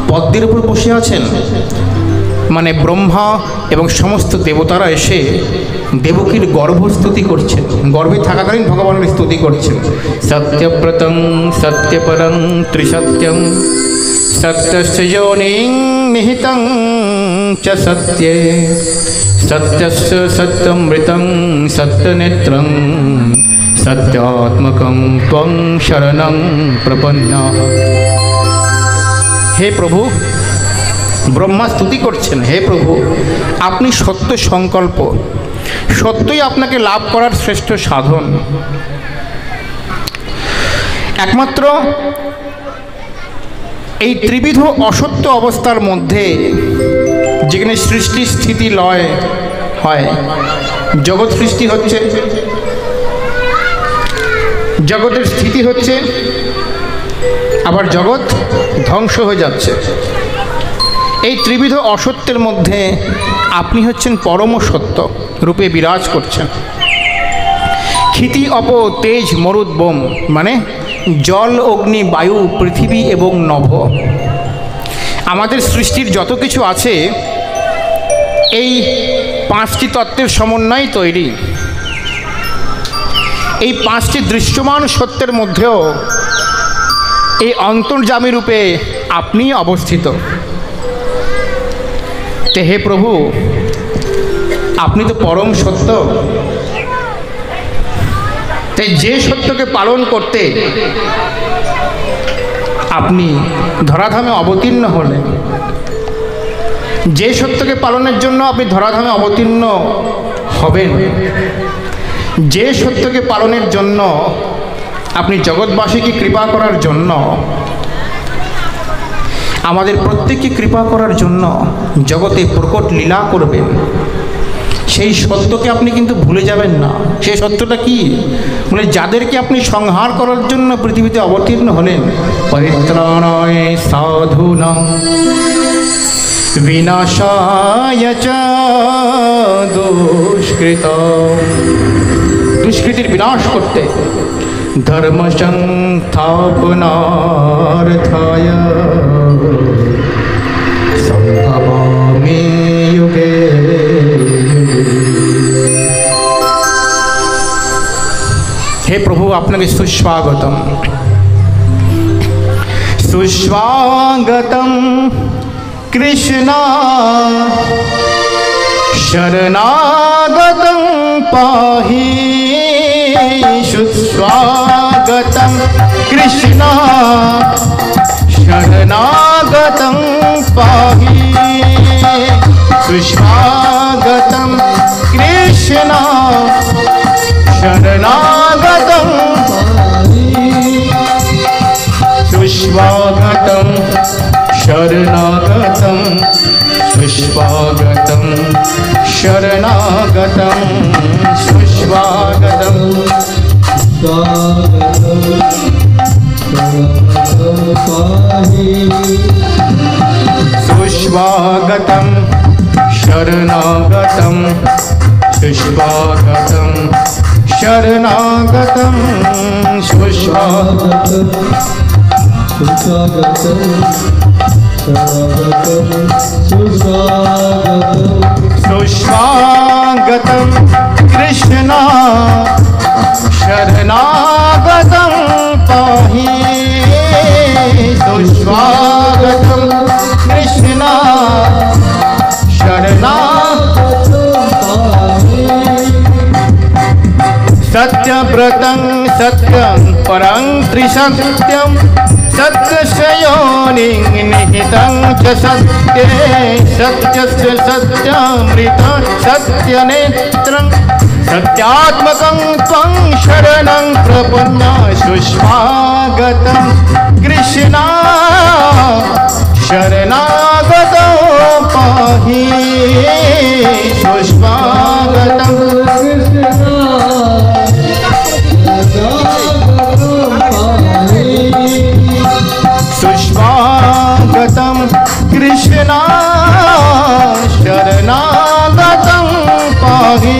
পদ্মের উপর বসে আছেন। মানে ব্রহ্মা এবং সমস্ত দেবতারা এসে দেবকীর গর্ভস্তুতি করছেন, গর্ভে থাকাকালীন ভগবানের স্তুতি করছেন। সত্যব্রতং সত্যপরং ত্রিসত্যং সত্যস্য যোনিং নিহিতং চ সত্যে সত্যস্য সত্যমৃতং সত্যনেত্রং সত্যাত্মকং ত্বং শরণং প্রপন্নঃ। হে প্রভু, ব্রহ্মা স্তুতি করছেন, হে প্রভু আপনি সত্য সংকল্প, সত্যই আপনাকে লাভ করার শ্রেষ্ঠ সাধন। একমাত্র এই ত্রিবিধ অসত্য অবস্থার মধ্যে যেখানে সৃষ্টি স্থিতি লয় হয়, জগৎ সৃষ্টি হচ্ছে, জগতের স্থিতি হচ্ছে, আবার জগৎ ধ্বংস হয়ে যাচ্ছে। এই ত্রিবিধ অসত্যের মধ্যে আপনি হচ্ছেন পরম সত্য রূপে বিরাজ করছেন। ক্ষিতি অপ তেজ মরুদ বোম, মানে জল অগ্নি বায়ু পৃথিবী এবং নভ, আমাদের সৃষ্টির যত কিছু আছে এই পাঁচটি তত্ত্বের সমন্বয়ে তৈরি। এই পাঁচটি দৃশ্যমান সত্যের মধ্যেও এই অন্তর্যামী রূপে আপনি অবস্থিত। তে হে প্রভু, আপনি তো পরম সত্য, তাই যে সত্যকে পালন করতে আপনি ধরাধামে অবতীর্ণ হলেন, যে সত্যকে পালনের জন্য আপনি ধরাধামে অবতীর্ণ হবেন, যে সত্যকে পালনের জন্য আপনি জগৎবাসীকে কৃপা করার জন্য, আমাদের প্রত্যেককে কৃপা করার জন্য জগতে প্রকট লীলা করবেন, সেই সত্যকে আপনি কিন্তু ভুলে যাবেন না। সেই সত্যটা কি? মানে যাদেরকে আপনি সংহার করার জন্য পৃথিবীতে অবতীর্ণ হলেন, পরিত্রাণায় সাধুনাং বিনাশায় চ দুষ্কৃতির বিনাশ করতে, ধর্ম সংস্থাপনার্থায় সম্ভবামি যুগে। হে প্রভু, আপনাকে সুস্বাগতম, সুস্বাগতম কৃষ্ণ শরণাগতং পাহি, সুস্বাগতং কৃষ্ণ শরণাগতং পাহি, সুস্বাগতং কৃষ্ণ শরণাগতং পাহি, সুস্বাগতং শরণাগতং, সুস্বাগতং শরণাগতং, সুস্বাগতং সুস্বাগতং শরণাগতং, সুস্বাগতং শরণাগতং, সুস্বাগতং সুস্বাগতং কৃষ্ণ শরণাগতং পাহি, সুস্বাগতং কৃষ্ণ শরণাগতং পাহি, সত্যব্রতং সত্যং পরং ত্রিসত্যং সত্যস্য যোনিং নিহিতং চ সত্যে সত্যস্য সত্যমৃতং সত্যনেত্রং সত্যাত্মকং ত্বং শরণং প্রপন্নঃ, সুস্বাগতং কৃষ্ণ শরণাগতং পাহি, সুস্বাগতং সুস্বাগতং কৃষ্ণ শরণাগতং পাহি,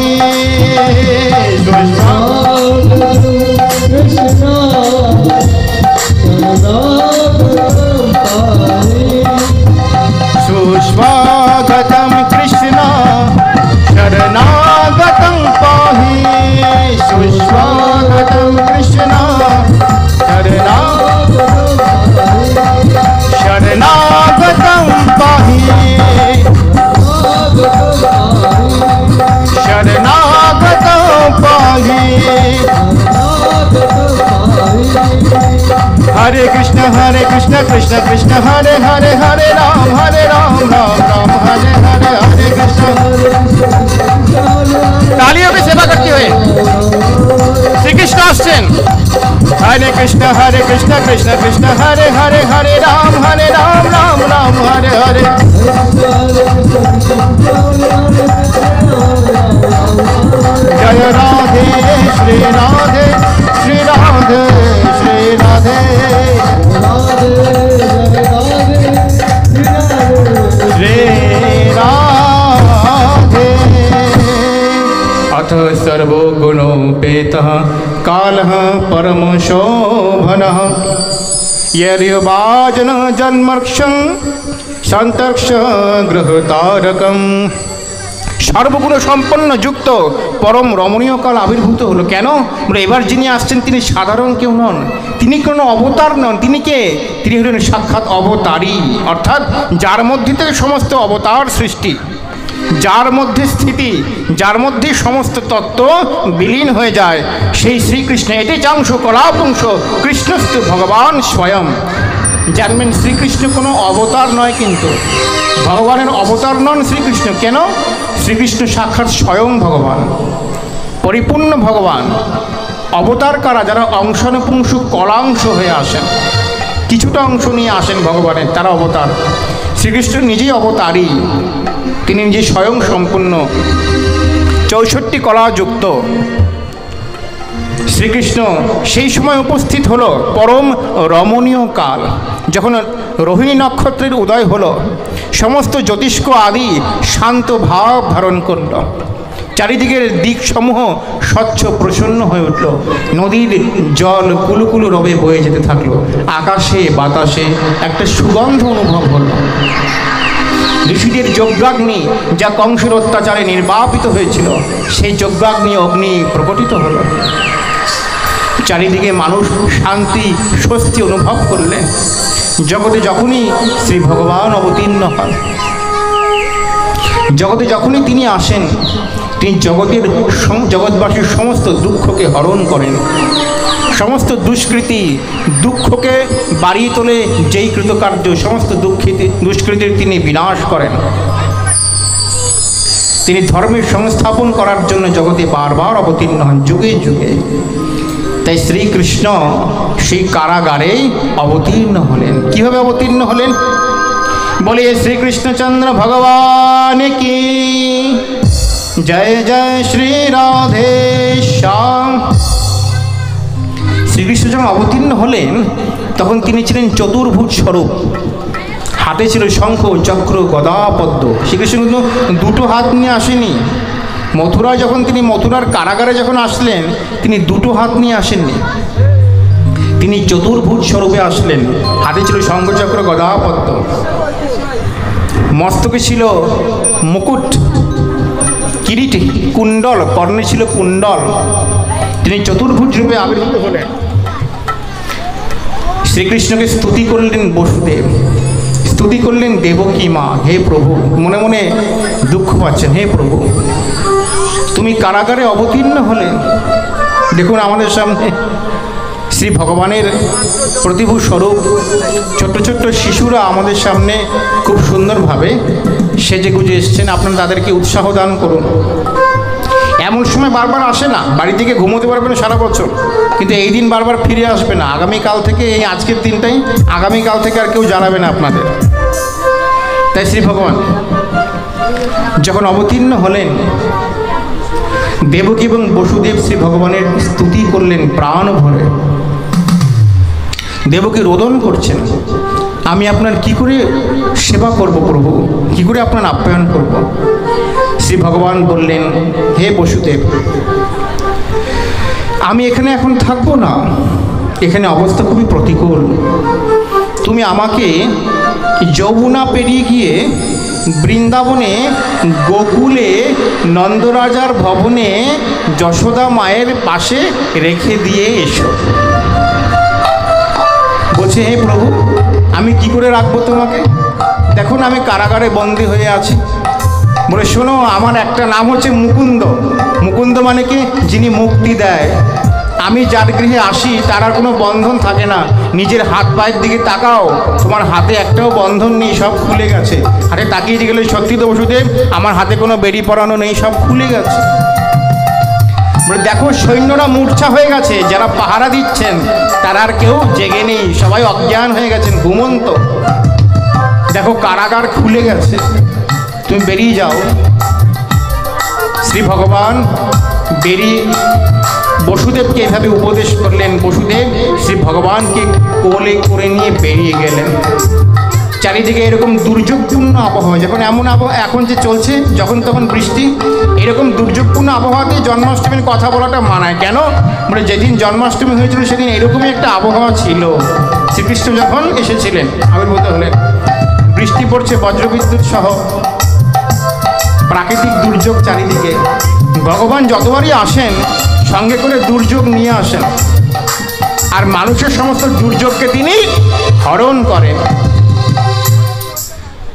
সুস্বাগতং কৃষ্ণ কৃষ্ণ কৃষ্ণ হরে হরে হরে রাম রাম রাম হরে হরে হরে কৃষ্ণ। তালি হবে সেবা করতে হয়ে। শ্রীকৃষ্ণ আসছেন। হরে কৃষ্ণ কৃষ্ণ কৃষ্ণ হরে হরে হরে রাম রাম রাম হরে হরে। জয় রাধে শ্রী রাধে শ্রী রাধে শ্রী রাধে শ্রী রাধে। अथ सर्वगुणोपेतः कालः परमशोभनः यर्युवाजन जन्मर्क्षं सन्तर्क्ष गृहतारकम्। সর্বগুণ সম্পন্ন যুক্ত পরম রমণীয় কাল আবির্ভূত হলো। কেন? এবার যিনি আসছেন তিনি সাধারণ কেউ নন, তিনি কোনো অবতার নন। তিনি কে? তিনি হলেন সাক্ষাৎ অবতারী, অর্থাৎ যার মধ্যে থেকে সমস্ত অবতার সৃষ্টি, যার মধ্যে স্থিতি, যার মধ্যে সমস্ত তত্ত্ব বিলীন হয়ে যায়, সেই শ্রীকৃষ্ণ। এটি চাংশ কলাপুংস কৃষ্ণস্তু ভগবান স্বয়ং। জানবেন শ্রীকৃষ্ণ কোনো অবতার নয়, কিন্তু ভগবানের অবতার নন শ্রীকৃষ্ণ। কেন? শ্রীকৃষ্ণ সাক্ষাৎ স্বয়ং ভগবান, পরিপূর্ণ ভগবান। অবতার কারা? যারা অংশানুপুংস কলাংশ হয়ে আসেন, কিছুটা অংশ নিয়ে আসেন ভগবানের, তারা অবতার। শ্রীকৃষ্ণ নিজেই অবতারী, তিনি নিজে স্বয়ং সম্পূর্ণ 64 কলাযুক্ত শ্রীকৃষ্ণ। সেই সময় উপস্থিত হলো পরম রমণীয় কাল, যখন রোহিণী নক্ষত্রের উদয় হলো, সমস্ত জ্যোতিষ্ক আদি শান্ত ভাব ধারণ করল, চারিদিকের দিকসমূহ স্বচ্ছ প্রসন্ন হয়ে উঠল, নদীর জল কুলুকুলু রবে বয়ে যেতে থাকলো, আকাশে বাতাসে একটা সুগন্ধ অনুভব হলো। ঋষিদের যজ্ঞাগ্নি যা কংসের অত্যাচারে নির্বাপিত হয়েছিল, সেই যজ্ঞাগ্নি অগ্নি প্রকটিত হলো। চারিদিকে মানুষ শান্তি স্বস্তি অনুভব করলেন। জগতে যখনই শ্রী ভগবান অবতীর্ণ হন, জগতে যখনই তিনি আসেন, তিনি জগৎবাসীর সমস্ত দুঃখকে হরণ করেন, সমস্ত দুষ্কৃতি দুঃখকে বাড়িয়ে তোলে। যেই কৃতকার্য, সমস্ত দুষ্কৃতির তিনি বিনাশ করেন। তিনি ধর্মের সংস্থাপন করার জন্য জগতে বারবার অবতীর্ণ হন, যুগে যুগে। তাই শ্রীকৃষ্ণ সেই কারাগারেই অবতীর্ণ হলেন। কিভাবে অবতীর্ণ হলেন? বলে শ্রীকৃষ্ণচন্দ্র ভগবান কি জয় জয় শ্রী রাধে শ্যাম। শ্রীকৃষ্ণ যখন অবতীর্ণ হলেন, তখন তিনি ছিলেন চতুর্ভুজ স্বরূপ। হাতে ছিল শঙ্খ চক্র গদা পদ্ম। শ্রীকৃষ্ণ কিন্তু দুটো হাত নিয়ে আসেনি। মথুরায় যখন তিনি মথুরার কারাগারে যখন আসলেন, তিনি দুটো হাত নিয়ে আসেননি, তিনি চতুর্ভুজ স্বরূপে আসলেন। হাতে ছিল শঙ্খচক্র গদা পদ্ম, মস্তকে ছিল মুকুট, কিরিট, কুণ্ডল, কর্ণে ছিল কুণ্ডল। তিনি চতুর্ভুজ রূপে আবির্ভূত হলেন। শ্রীকৃষ্ণকে স্তুতি করলেন বসুদেব, স্তুতি করলেন দেবকী মা। হে প্রভু, মনে মনে দুঃখ পাচ্ছেন, হে প্রভু তুমি কারাগারে অবতীর্ণ হলেন। দেখুন আমাদের সামনে শ্রী ভগবানের প্রতিভু স্বরূপ ছোট্ট ছোট্ট শিশুরা আমাদের সামনে খুব সুন্দরভাবে সেজে গুজে এসছেন। আপনারা তাদেরকে উৎসাহ দান করুন। এমন সময় বারবার আসে না, বাড়ি থেকে ঘুমোতে পারবে না সারা বছর, কিন্তু এই দিন বারবার ফিরে আসবে না। আগামীকাল থেকে, এই আজকের দিনটাই আগামীকাল থেকে আর কেউ জানাবে না আপনাদের। তাই শ্রী ভগবান যখন অবতীর্ণ হলেন, দেবকী এবং বসুদেব শ্রী ভগবানের স্তুতি করলেন প্রাণ ভরে। দেবকী রোদন করছেন, আমি আপনার কি করে সেবা করব প্রভু, কি করে আপনার আপ্যায়ন করব। শ্রী ভগবান বললেন, হে বসুদেব, আমি এখানে এখন থাকবো না, এখানে অবস্থা খুবই প্রতিকূল। তুমি আমাকে যমুনা পেরিয়ে গিয়ে বৃন্দাবনে গোকুলে নন্দরাজার ভবনে যশোদা মায়ের পাশে রেখে দিয়ে এসো। বলছে, হে প্রভু, আমি কি করে রাখবো তোমাকে? দেখুন আমি কারাগারে বন্দী হয়ে আছি। বলে, শোনো, আমার একটা নাম হচ্ছে মুকুন্দ। মুকুন্দ মানে কি? যিনি মুক্তি দেয়। আমি যার গৃহে আসি তার আর কোনো বন্ধন থাকে না। নিজের হাত পায়ের দিকে তাকাও, তোমার হাতে একটাও বন্ধন নেই, সব খুলে গেছে। হাতে তাকিয়ে গেলে সত্যি তো বসুদেব আমার হাতে কোনো বেরি পরানো নেই, সব খুলে গেছে। দেখো সৈন্যরা মূর্ছা হয়ে গেছে, যারা পাহারা দিচ্ছেন তারা আর কেউ জেগে নেই, সবাই অজ্ঞান হয়ে গেছেন, ঘুমন্ত। দেখো কারাগার খুলে গেছে, তুমি বেরিয়ে যাও। শ্রী ভগবান বেরিয়ে বসুদেবকে এভাবে উপদেশ করলেন। বসুদেব শ্রী ভগবানকে কোলে করে নিয়ে বেরিয়ে গেলেন। চারিদিকে এরকম দুর্যোগপূর্ণ আবহাওয়া, যখন এমন আবহাওয়া এখন যে চলছে, যখন তখন বৃষ্টি, এরকম দুর্যোগপূর্ণ আবহাওয়াতে জন্মাষ্টমীর কথা বলাটা মানায়। কেন? মানে যেদিন জন্মাষ্টমী হয়েছিল সেদিন এরকমই একটা আবহাওয়া ছিল। শ্রীকৃষ্ণ যখন এসেছিলেন আবির্ভূত হলেন, বৃষ্টি পড়ছে বজ্রবিদ্যুৎ সহ, প্রাকৃতিক দুর্যোগ চারিদিকে। ভগবান যতবারই আসেন সঙ্গে করে দুর্যোগ নিয়ে আসেন, আর মানুষের সমস্ত দুর্যোগকে তিনি হরণ করেন।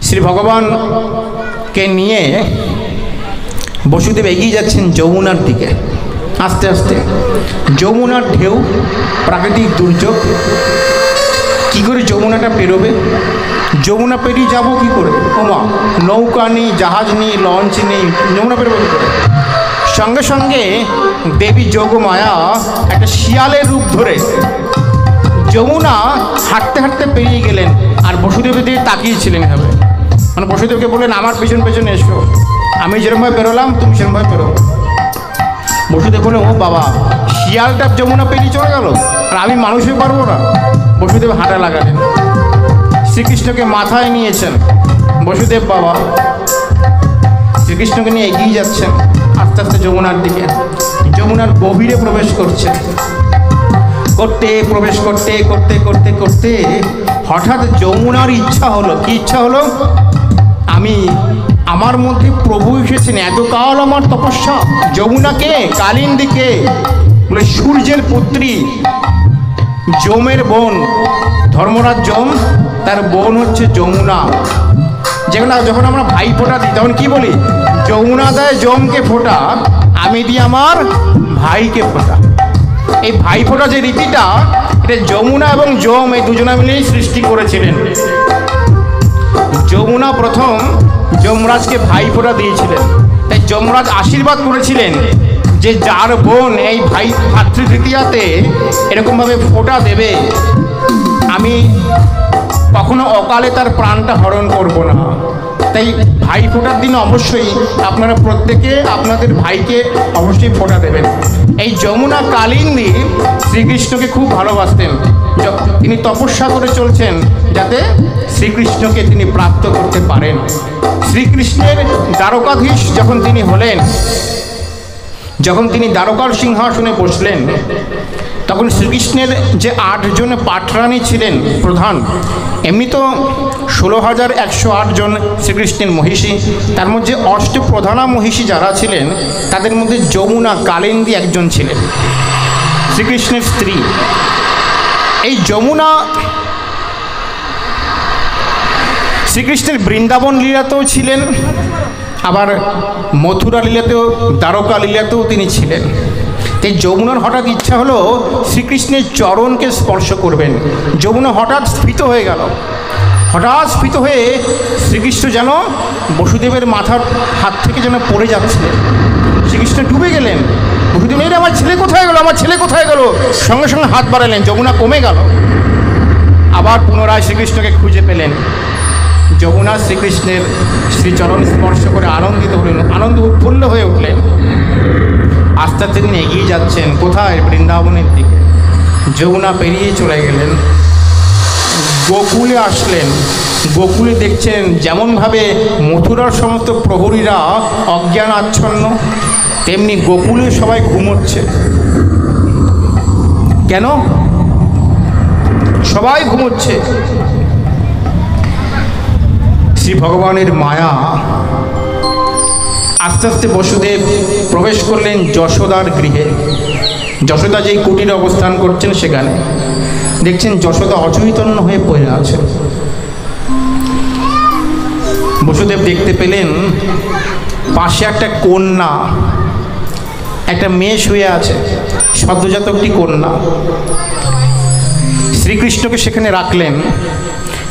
শ্রী ভগবানকে নিয়ে বসুদেব এগিয়ে যাচ্ছেন যমুনার দিকে। আস্তে আস্তে যমুনার ঢেউ, প্রাকৃতিক দুর্যোগ, কি করে যমুনাটা পেরোবে? যমুনা পেরিয়ে যাবো কি করে? ওমা, নৌকা নেই, জাহাজ নেই, লঞ্চ নেই, যমুনা পেরোবো কি করে? সঙ্গে সঙ্গে দেবী যোগমায়া একটা শিয়ালের রূপ ধরে যমুনা হাঁটতে হাঁটতে পেরিয়ে গেলেন। আর বসুদেবের দিকে তাকিয়েছিলেন এভাবে, মানে বসুদেবকে বললেন আমার পেছন পেছনে এসো, আমি যেরকমভাবে বেরোলাম তুমি সেরকমভাবে বেরো। বসুদেব বললেন ও বাবা, শিয়ালটা যমুনা পেরিয়ে চলে গেল আর আমি মানুষই পারবো না। বসুদেব হাঁটা লাগালেন, শ্রীকৃষ্ণকে মাথায় নিয়েছেন বসুদেব বাবা, শ্রীকৃষ্ণকে নিয়ে এগিয়ে যাচ্ছেন আস্তে আস্তে যমুনার দিকে। যমুনার গভীরে প্রবেশ করছেন, প্রবেশ করতে করতে করতে করতে হঠাৎ যমুনার ইচ্ছা হলো। কি ইচ্ছা হলো? আমি, আমার মধ্যে প্রভু এসেছেন, এতকাল আমার তপস্যা। যমুনাকে, কালিন্দীকে, বলে সূর্যের পুত্রী, যমের বোন, ধর্মরাজ যম, তার বোন হচ্ছে যমুনা। যখন আমরা ভাই ফোঁটা দিই তখন কি বলি? যমুনা দেয় যমকে ফোঁটা, আমি দিই আমার ভাইকে ফোঁটা। এই ভাই ফোঁটা যে রীতিটা, এটা যমুনা এবং যম এই দুজনা মিলেই সৃষ্টি করেছিলেন। যমুনা প্রথম যমরাজকে ভাই ফোঁটা দিয়েছিলেন, তাই যমরাজ আশীর্বাদ করেছিলেন যে যার বোন এই ভাই ভাতৃতৃতীয়াতে এরকমভাবে ফোঁটা দেবে, আমি কখনো অকালে তার প্রাণটা হরণ করব না। তাই ভাই ফোঁটার দিন অবশ্যই আপনারা প্রত্যেকে আপনাদের ভাইকে অবশ্যই ফোঁটা দেবেন। এই যমুনা কালিন্দী শ্রীকৃষ্ণকে খুব ভালোবাসতেন, তিনি তপস্যা করে চলছেন যাতে শ্রীকৃষ্ণকে তিনি প্রাপ্ত করতে পারেন। শ্রীকৃষ্ণের দ্বারকাধীশ যখন তিনি হলেন, যখন তিনি দ্বারকার সিংহাসনে বসলেন, তখন শ্রীকৃষ্ণের যে 8 জন পাঠরানী ছিলেন প্রধান, এমনি তো 16,108 জন শ্রীকৃষ্ণের মহিষী, তার মধ্যে অষ্টপ্রধানা মহিষী যারা ছিলেন তাদের মধ্যে যমুনা কালিন্দী একজন ছিলেন, শ্রীকৃষ্ণের স্ত্রী। এই যমুনা শ্রীকৃষ্ণের বৃন্দাবন লীলাতেও ছিলেন, আবার মথুরা লীলাতেও, দ্বারকা লীলাতেও তিনি ছিলেন। তাই যমুনার হঠাৎ ইচ্ছা হলো শ্রীকৃষ্ণের চরণকে স্পর্শ করবেন। যমুনা হঠাৎ স্ফীত হয়ে গেল, হঠাৎ স্ফীত হয়ে শ্রীকৃষ্ণ যেন বসুদেবের মাথার হাত থেকে যেন পড়ে যাচ্ছিলেন। শ্রীকৃষ্ণ ডুবে গেলেন। বসুদেব, এর আমার ছেলে কোথায় গেল, আমার ছেলে কোথায় গেল? সঙ্গে সঙ্গে হাত বাড়ালেন, যমুনা কমে গেল। আবার পুনরায় শ্রীকৃষ্ণকে খুঁজে পেলেন। যমুনা শ্রীকৃষ্ণের শ্রীচরণ স্পর্শ করে আনন্দিত হলেন, আনন্দ উৎফুল্ল হয়ে উঠলেন। আস্তে আস্তে তিনি এগিয়ে যাচ্ছেন কোথায়? বৃন্দাবনের দিকে। যমুনা পেরিয়ে চলে গেলেন, গোকুলে আসলেন। গোকুলে দেখছেন যেমনভাবে মথুরার সমস্ত প্রহরীরা অজ্ঞান আচ্ছন্ন, তেমনি গোকুলে সবাই ঘুমোচ্ছে। কেন? সবাই ঘুমোচ্ছে। শ্রী ভগবানের মায়া। আস্তে আস্তে বসুদেব প্রবেশ করলেন যশোদার গৃহে। যশোদা যেই কুটিরে অবস্থান করছেন সেখানে দেখছেন যশোদা অচৈতন্য হয়ে পড়ে আছে। বসুদেব দেখতে পেলেন পাশে একটা কন্যা একটা মেয়ে শুয়ে আছে, সদ্যজাত একটি কন্যা। শ্রীকৃষ্ণকে সেখানে রাখলেন।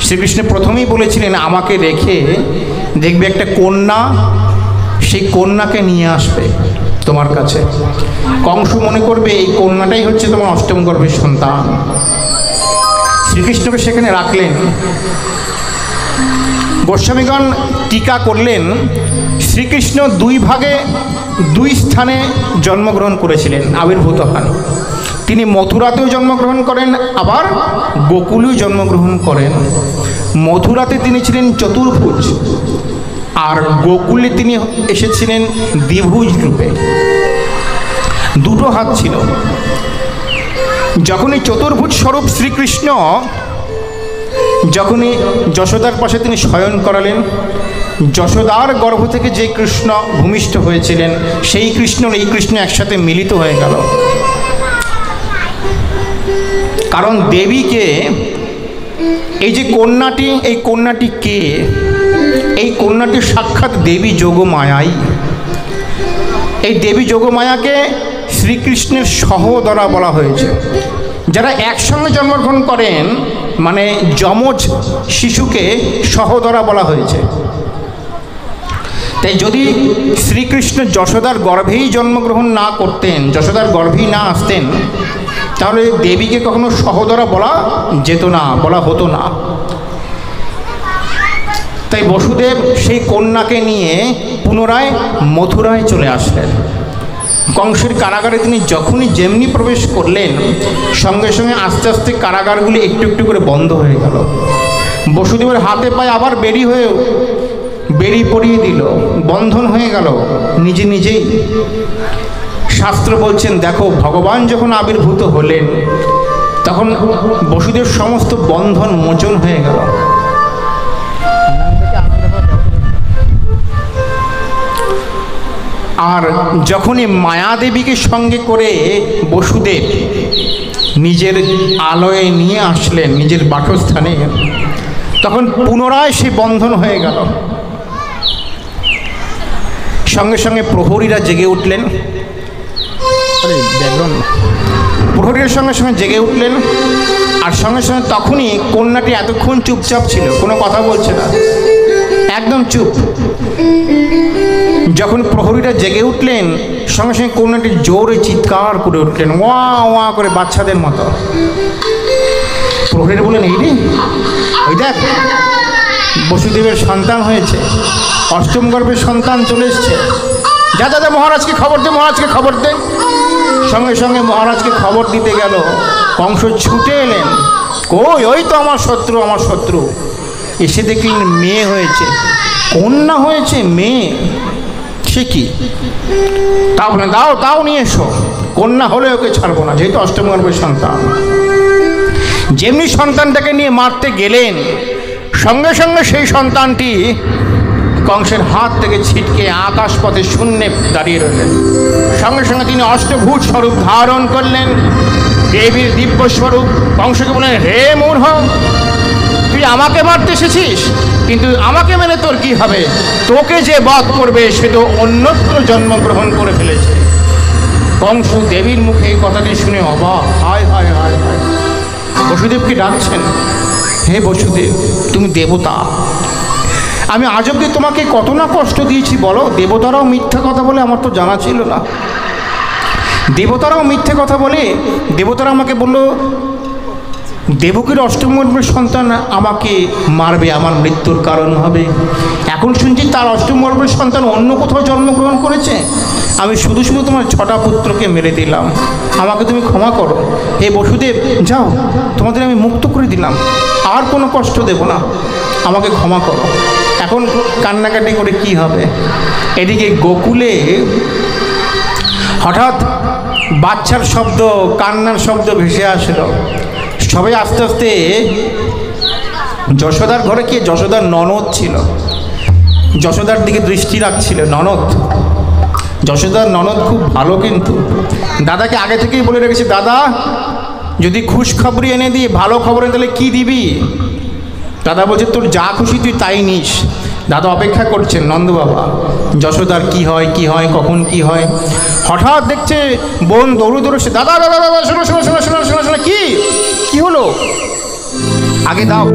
শ্রীকৃষ্ণ প্রথমেই বলেছিলেন আমাকে রেখে দেখবে একটা কন্যা, সেই কন্যাকে নিয়ে আসবে তোমার কাছে। কংস মনে করবে এই কন্যাটাই হচ্ছে তোমার অষ্টম গর্ভের সন্তান। শ্রীকৃষ্ণকে সেখানে রাখলেন। গোস্বামীগণ টিকা করলেন শ্রীকৃষ্ণ দুই ভাগে দুই স্থানে জন্মগ্রহণ করেছিলেন, আবির্ভূত হন। তিনি মথুরাতেও জন্মগ্রহণ করেন, আবার গোকুলেও জন্মগ্রহণ করেন। মথুরাতে তিনি ছিলেন চতুর্ভুজ, আর গোকুলে তিনি এসেছিলেন দ্বিভুজ রূপে, দুটো হাত ছিল। যখনই চতুর্ভুজ স্বরূপ শ্রীকৃষ্ণ যখনই যশোদার পাশে তিনি শয়ন করালেন, যশোদার গর্ভ থেকে যে কৃষ্ণ ভূমিষ্ঠ হয়েছিলেন সেই কৃষ্ণ এই কৃষ্ণ একসাথে মিলিত হয়ে গেল। কারণ দেবীকে, এই যে কন্যাটি, এই কন্যাটি কে? এই কন্যাটি সাক্ষাৎ দেবী যোগমায়াই। এই দেবী যোগমায়াকে শ্রীকৃষ্ণের সহোদরা বলা হয়েছে। যারা একসঙ্গে জন্মগ্রহণ করেন মানে যমজ শিশুকে সহোদরা বলা হয়েছে। তাই যদি শ্রীকৃষ্ণ যশোদার গর্ভেই জন্মগ্রহণ না করতেন, যশোদার গর্ভেই না আসতেন, তাহলে দেবীকে কখনো সহোদরা বলা যেত না, বলা হতো না। তাই বসুদেব সেই কন্যাকে নিয়ে পুনরায় মথুরায় চলে আসলেন। কংসের কারাগারে তিনি যখনই যেমনি প্রবেশ করলেন, সঙ্গে সঙ্গে আস্তে আস্তে কারাগারগুলি একটু একটু করে বন্ধ হয়ে গেল। বসুদেবের হাতে পায়ে আবার বেরি পরিয়ে দিল, বন্ধন হয়ে গেল নিজে নিজেই। শাস্ত্র বলছেন দেখো, ভগবান যখন আবির্ভূত হলেন তখন বসুদেব সমস্ত বন্ধন মোচন হয়ে গেল। আর যখনই মায়াদেবীকে সঙ্গে করে বসুদেব নিজের আলয়ে নিয়ে আসলেন নিজের বাসস্থানে, তখন পুনরায় সেই বন্ধন হয়ে গেল। সঙ্গে সঙ্গে প্রহরীরা জেগে উঠলেন, প্রহরীর সঙ্গে সঙ্গে জেগে উঠলেন। আর সঙ্গে সঙ্গে তখনই কন্যাটি এতক্ষণ চুপচাপ ছিল, কোনো কথা বলছে না, একদম চুপ। যখন প্রহরীরা জেগে উঠলেন, সঙ্গে সঙ্গে কন্যাটি জোরে চিৎকার করে উঠলেন, ওয়া ওয়া করে বাচ্চাদের মতো। প্রহরীরা বললেন এই রে, ওই দেখ বসুদেবের সন্তান হয়েছে, অষ্টম গর্ভের সন্তান চলে এসছে, যা যা যা মহারাজকে খবর দে, মহারাজকে খবর দে। সঙ্গে সঙ্গে মহারাজকে খবর দিতে গেল। কংস ছুটে এলেন, কই ওই তো আমার শত্রু, আমার শত্রু। এসে দেখলেন মেয়ে হয়েছে, কন্যা হয়েছে, মেয়ে। সে কি? তা বলে দাও তাও নিয়ে এসো, কন্যা হলে ওকে ছাড়বো না, যেহেতু অষ্টম গর্ভের সন্তান। যেমনি সন্তানটাকে নিয়ে মারতে গেলেন, সঙ্গে সঙ্গে সেই সন্তানটি কংসের হাত থেকে ছিটকে আকাশ পথে শূন্যে দাঁড়িয়ে রইলেন। সঙ্গে সঙ্গে তিনি অষ্টভুজ স্বরূপ ধারণ করলেন, দেবীর দিব্য স্বরূপ। কংসকে বললেন, হে মূঢ়, তুই আমাকে মারতে এসেছিস, কিন্তু আমাকে মেনে তোর কি হবে? তোকে যে বধ করবে সে তো অন্যত্র জন্মগ্রহণ করে ফেলেছে। কংস দেবীর মুখে এই কথাটি শুনে অবাক, হায় হায় হায় হায়। বসুদেবকে ডাকছেন, হে বসুদেব, তুমি দেবতা, আমি আজ অব্দি তোমাকে কত না কষ্ট দিয়েছি বলো। দেবতারাও মিথ্যা কথা বলে, আমার তো জানা ছিল না। দেবতারাও মিথ্যে কথা বলে। দেবতারা আমাকে বললো দেবকীর অষ্টম গর্ভের সন্তান আমাকে মারবে, আমার মৃত্যুর কারণ হবে। এখন শুনছি তার অষ্টম গর্ভের সন্তান অন্য কোথাও জন্মগ্রহণ করেছে। আমি শুধু শুধু তোমার 6টা পুত্রকে মেরে দিলাম, আমাকে তুমি ক্ষমা করো। হে বসুদেব, যাও, তোমাদের আমি মুক্ত করে দিলাম, আর কোনো কষ্ট দেব না, আমাকে ক্ষমা করো। এখন কান্নাকাটি করে কি হবে? এদিকে গোকুলে হঠাৎ বাচ্চার শব্দ, কান্নার শব্দ ভেসে আসলো। সবাই আস্তে আস্তে যশোদার ঘরে কি, যশোদার ননদ ছিল, যশোদার দিকে দৃষ্টি রাখছিল। ননদ, যশোদার ননদ খুব ভালো, কিন্তু দাদাকে আগে থেকেই বলে রেখেছে, দাদা যদি খুশখবরি এনে দিই, ভালো খবর এনে দিলে কী দিবি? দাদা বলছে তোর যা খুশি তুই তাই নিস। দাদা অপেক্ষা করছেন নন্দ বাবা, যশোদার কি হয় কি হয় কখন কি হয়। হঠাৎ দেখছে বোন দৌড়ে দৌড়ে সে, দাদা দাদা দাদা শোনো শোনো শোনো শোনো শোনো শোনো, কি কি হলো, আগে দাও